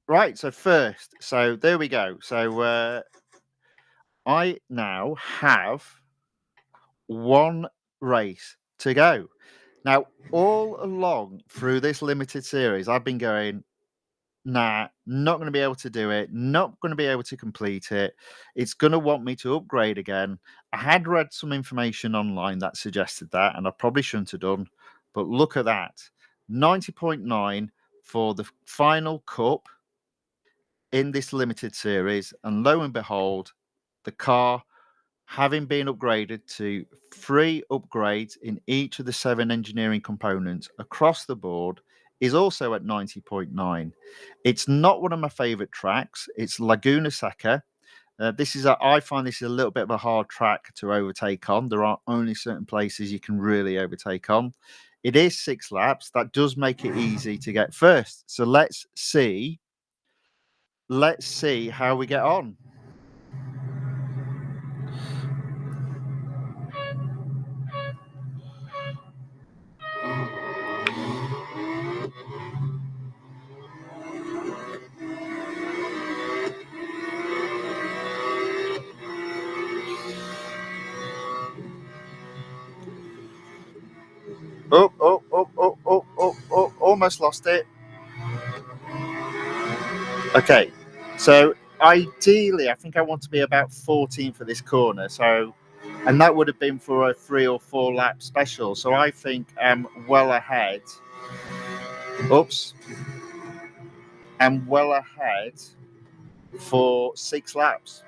Right. So first, so there we go. So I now have 1 race to go. Now, all along through this limited series, I've been going, nah, not going to be able to do it, not going to be able to complete it. It's going to want me to upgrade again. I had read some information online that suggested that, and I probably shouldn't have done. But look at that, 90.9 for the final cup in this limited series. And lo and behold, the car, having been upgraded to 3 upgrades in each of the 7 engineering components across the board, is also at 90.9. It's not one of my favorite tracks. It's Laguna Seca. I find this is a little bit of a hard track to overtake on. There are only certain places you can really overtake on. It is 6 laps. That does make it easy to get first. So let's see how we get on. Oh, almost lost it. Okay, so ideally, I think I want to be about 14 for this corner. And that would have been for a 3 or 4 lap special. So I think I'm well ahead. I'm well ahead for 6 laps.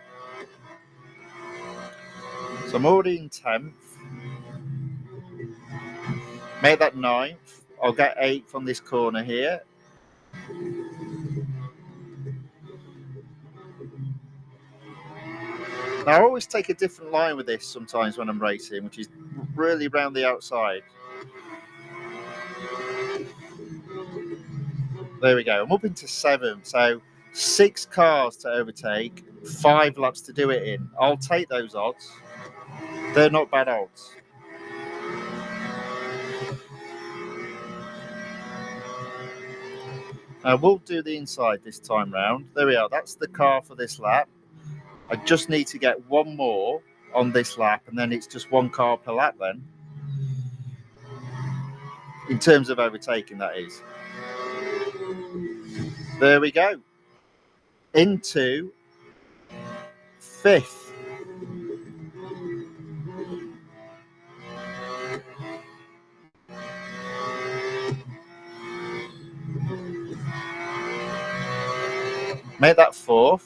So I'm already in 10th. Make that 9th. I'll get 8th on this corner here. Now, I always take a different line with this sometimes when I'm racing, which is really round the outside. There we go. I'm up into 7. So 6 cars to overtake, 5 laps to do it in. I'll take those odds. They're not bad odds. We'll do the inside this time round. There we are. That's the car for this lap. I just need to get one more on this lap, and then it's just 1 car per lap then. In terms of overtaking, that is. There we go. Into 5th. Make that 4th.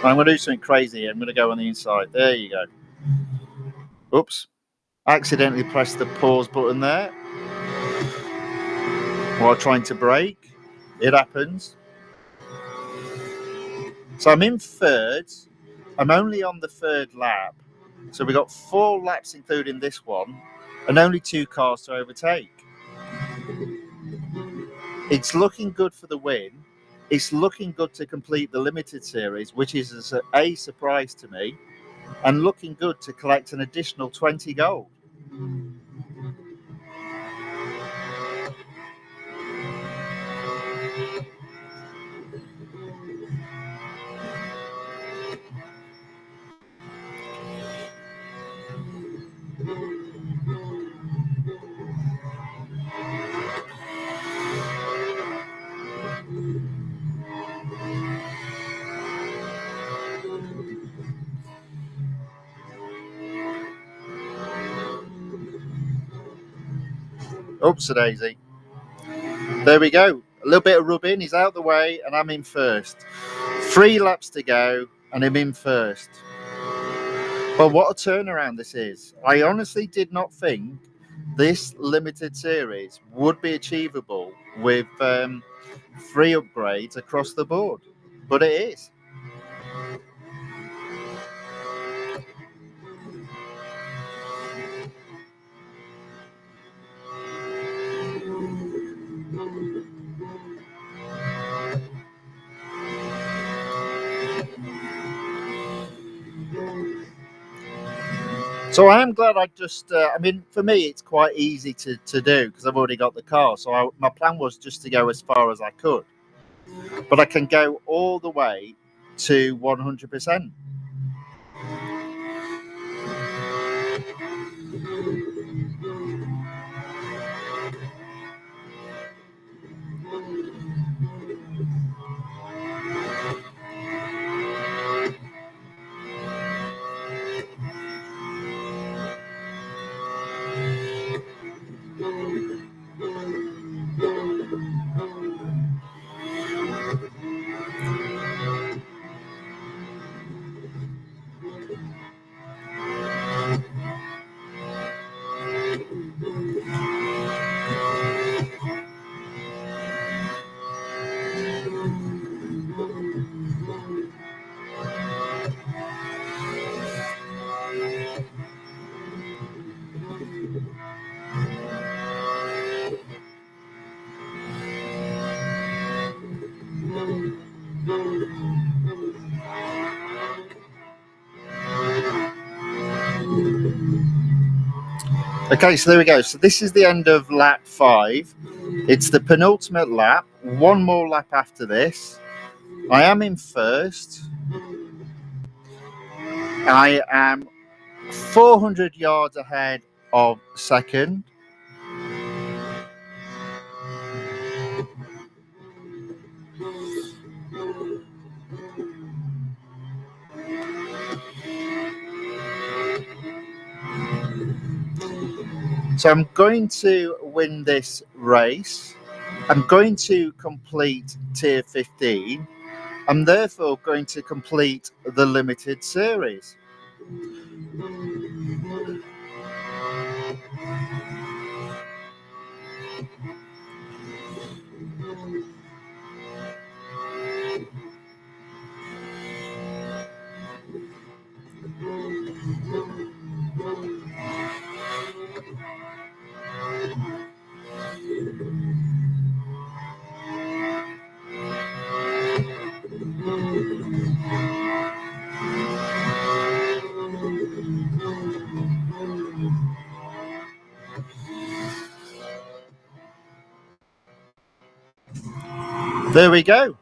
I'm going to do something crazy. I'm going to go on the inside. There you go. Oops. Accidentally pressed the pause button there while trying to brake. It happens. So I'm in 3rd. I'm only on the 3rd lap. So we've got 4 laps including this one and only 2 cars to overtake. It's looking good for the win. It's looking good to complete the limited series, which is a surprise to me, and looking good to collect an additional 20 gold. Oops-a-daisy. There we go. A little bit of rubbing. He's out the way, and I'm in 1st. 3 laps to go, and I'm in 1st. Well, what a turnaround this is. I honestly did not think this limited series would be achievable with 3 upgrades across the board, but it is. So I am glad I just, I mean, for me, it's quite easy to do because I've already got the car. So my plan was just to go as far as I could. But I can go all the way to 100%. Okay, so there we go. So this is the end of lap 5. It's the penultimate lap. One more lap after this. I am in first. I am 400 yards ahead of second. So I'm going to win this race. I'm going to complete tier 15. I'm therefore going to complete the limited series. There we go.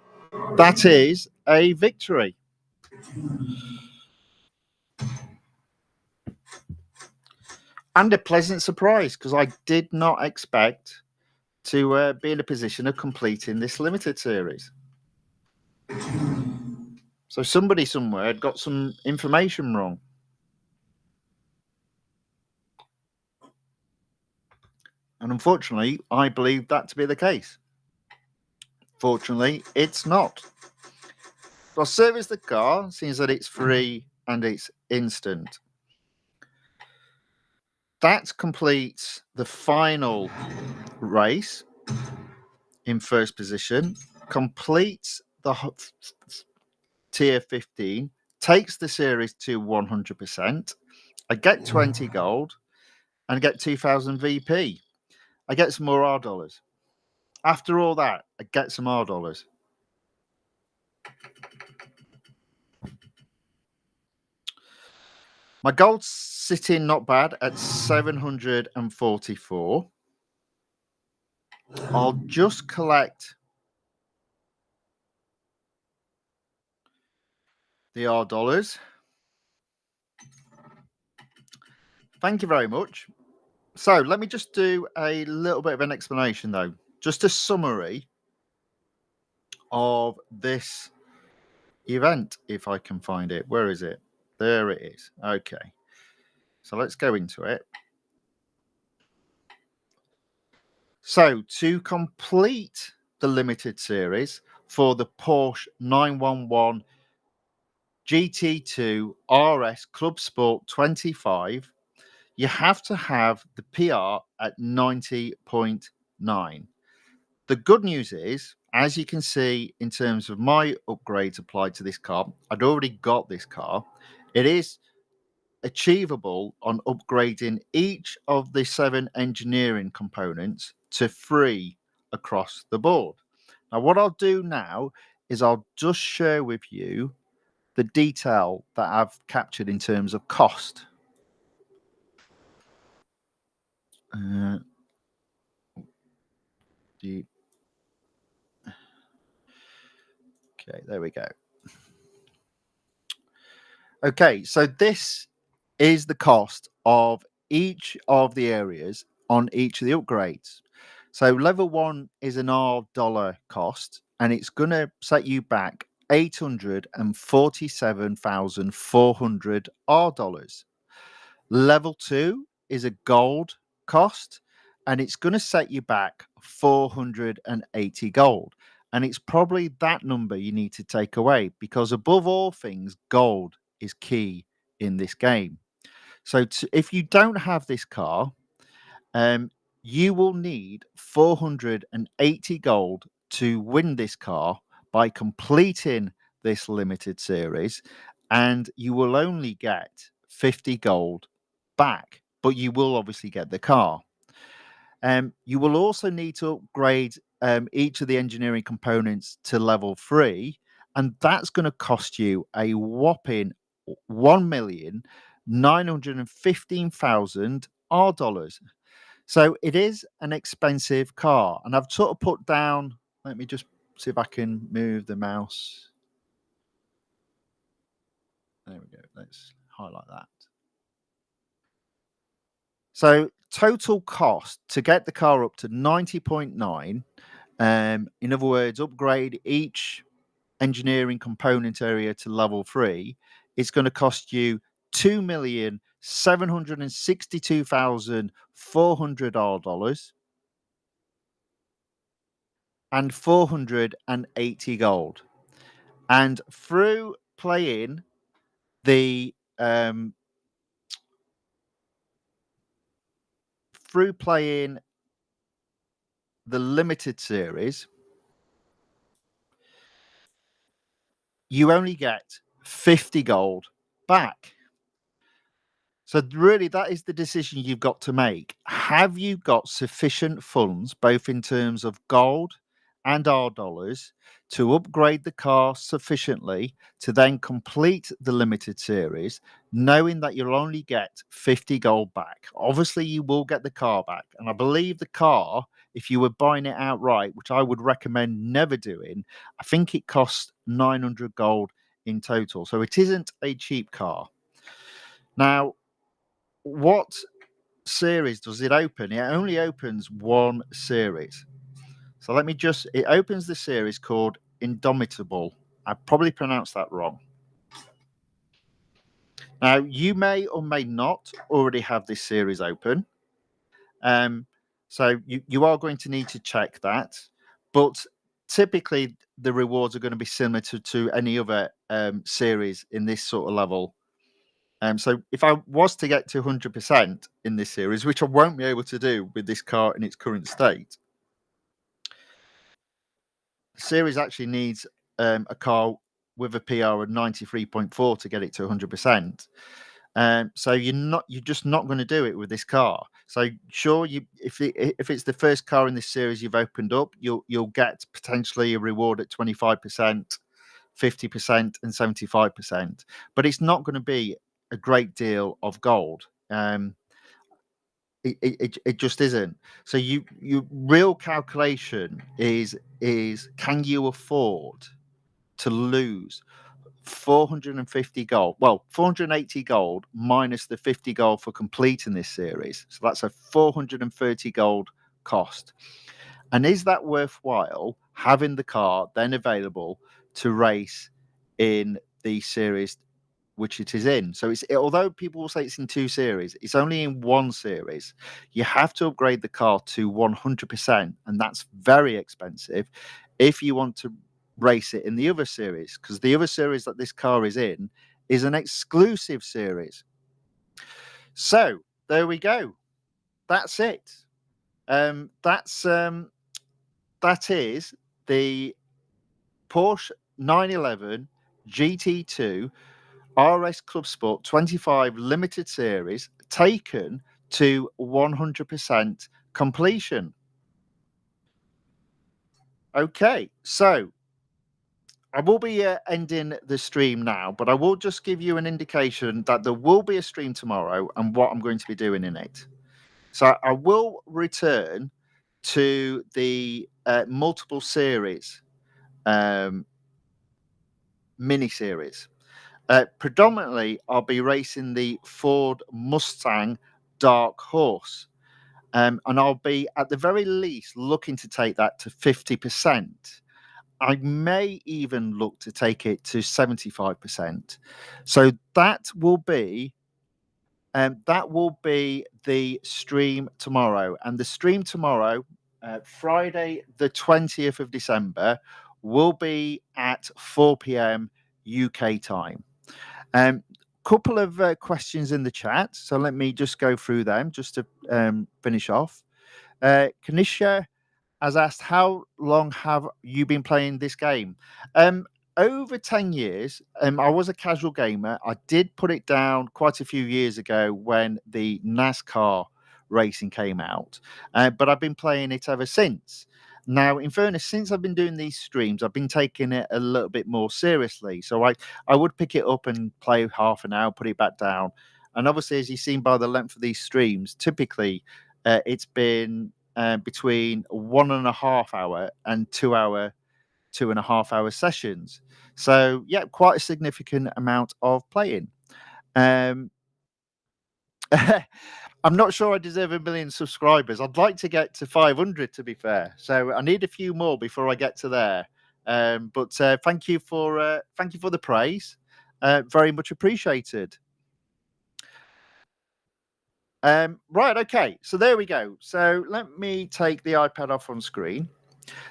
That is a victory. And a pleasant surprise because I did not expect to be in a position of completing this limited series. So somebody somewhere had got some information wrong. And unfortunately, I believe that to be the case. Fortunately, it's not. So I'll service the car, seeing that it's free and it's instant. That completes the final race in first position, completes the tier 15, takes the series to 100%. I get 20 gold and I get 2,000 VP. I get some more R dollars. After all that, I get some R dollars. My gold's sitting not bad at 744. I'll just collect the R dollars. Thank you very much. So let me just do a little bit of an explanation, though. Just a summary of this event, if I can find it. Where is it? There it is. Okay. So let's go into it. So to complete the limited series for the Porsche 911 GT2 RS Club Sport 25, you have to have the PR at 90.9. The good news is, as you can see in terms of my upgrades applied to this car, I'd already got this car. It is achievable on upgrading each of the 7 engineering components to 3 across the board. Now, what I'll do now is I'll just share with you the detail that I've captured in terms of cost. Okay, there we go. Okay, so this is the cost of each of the areas on each of the upgrades. So level 1 is an R dollar cost, and it's going to set you back 847,400 R dollars. Level 2 is a gold cost, and it's going to set you back 480 gold. And it's probably that number you need to take away, because above all things, gold is key in this game. So if you don't have this car, you will need 480 gold to win this car by completing this limited series, and you will only get 50 gold back, but you will obviously get the car. You will also need to upgrade each of the engineering components to level 3, and that's going to cost you a whopping 1,915,000 R dollars. So it is an expensive car, and I've sort of put down, let me just see if I can move the mouse. There we go. Let's highlight that. So total cost to get the car up to 90.9, in other words, upgrade each engineering component area to level 3, it's going to cost you 2,762,400 R dollars and 480 gold. And through playing the limited series, you only get 50 gold back. So really, that is the decision you've got to make. Have you got sufficient funds, both in terms of gold and R dollars, to upgrade the car sufficiently to then complete the limited series, knowing that you'll only get 50 gold back? Obviously, you will get the car back. And I believe the car, if you were buying it outright, which I would recommend never doing, I think it costs 900 gold in total. So it isn't a cheap car. Now, what series does it open? It only opens one series. So let me just, it opens the series called Indomitable. I probably pronounced that wrong. Now, you may or may not already have this series open. So you are going to need to check that. But typically, the rewards are going to be similar to any other series in this sort of level. So if I was to get to 100% in this series, which I won't be able to do with this car in its current state, the series actually needs a car with a PR of 93.4 to get it to 100%. So you're just not going to do it with this car. So sure, if it's the first car in this series you've opened up, you'll get potentially a reward at 25%, 50%, and 75%. But it's not going to be a great deal of gold. It just isn't. So your real calculation is can you afford to lose 450 gold? Well, 480 gold minus the 50 gold for completing this series. So that's a 430 gold cost. And is that worthwhile having the car then available to race in the series which it is in? So although people will say it's in two series, it's only in one series. You have to upgrade the car to 100%, and that's very expensive if you want to race it in the other series, because the other series that this car is in is an exclusive series. So there we go. That's it. That is the Porsche 911 GT2 RS Club Sport 25 limited series taken to 100% completion. Okay, so I will be ending the stream now, but I will just give you an indication that there will be a stream tomorrow and what I'm going to be doing in it. So I will return to the multiple series mini series. Predominantly, I'll be racing the Ford Mustang Dark Horse. And I'll be, at the very least, looking to take that to 50%. I may even look to take it to 75%. So that will be the stream tomorrow. And the stream tomorrow, Friday, the 20th of December, will be at 4 p.m. UK time. Couple of questions in the chat. So let me just go through them just to finish off. Kanisha has asked, how long have you been playing this game? Over 10 years. I was a casual gamer. I did put it down quite a few years ago when the NASCAR racing came out, but I've been playing it ever since. Now, in fairness, since I've been doing these streams, I've been taking it a little bit more seriously. So I would pick it up and play half an hour, put it back down. And obviously, as you've seen by the length of these streams, typically it's been between 1.5 hour and 2 2.5 hour sessions. So yeah, quite a significant amount of playing. I'm not sure I deserve 1 million subscribers. I'd like to get to 500, to be fair. So I need a few more before I get to there. But thank you for the praise. Very much appreciated. Right, okay. So there we go. So let me take the iPad off on screen.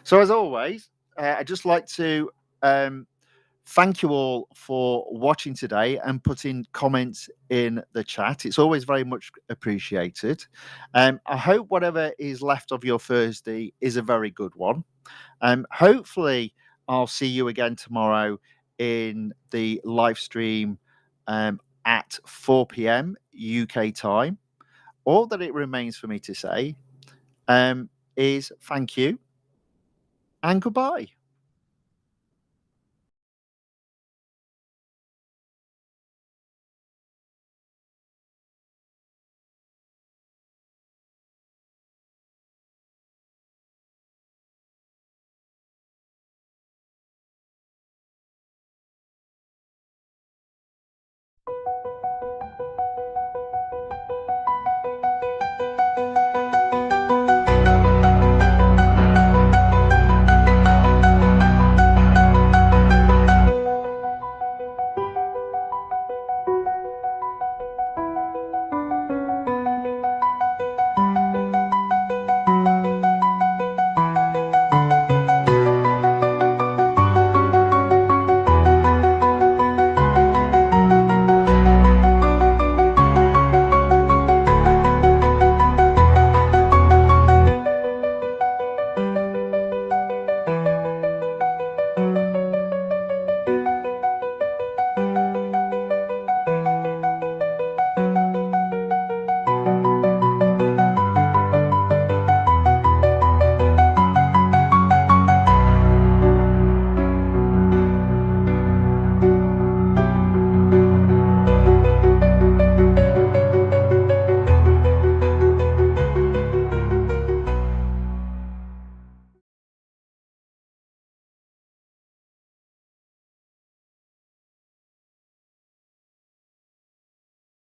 So as always, I'd just like to thank you all for watching today and putting comments in the chat. It's always very much appreciated. I hope whatever is left of your Thursday is a very good one. Hopefully, I'll see you again tomorrow in the live stream at 4 p.m. UK time. All that it remains for me to say is thank you and goodbye.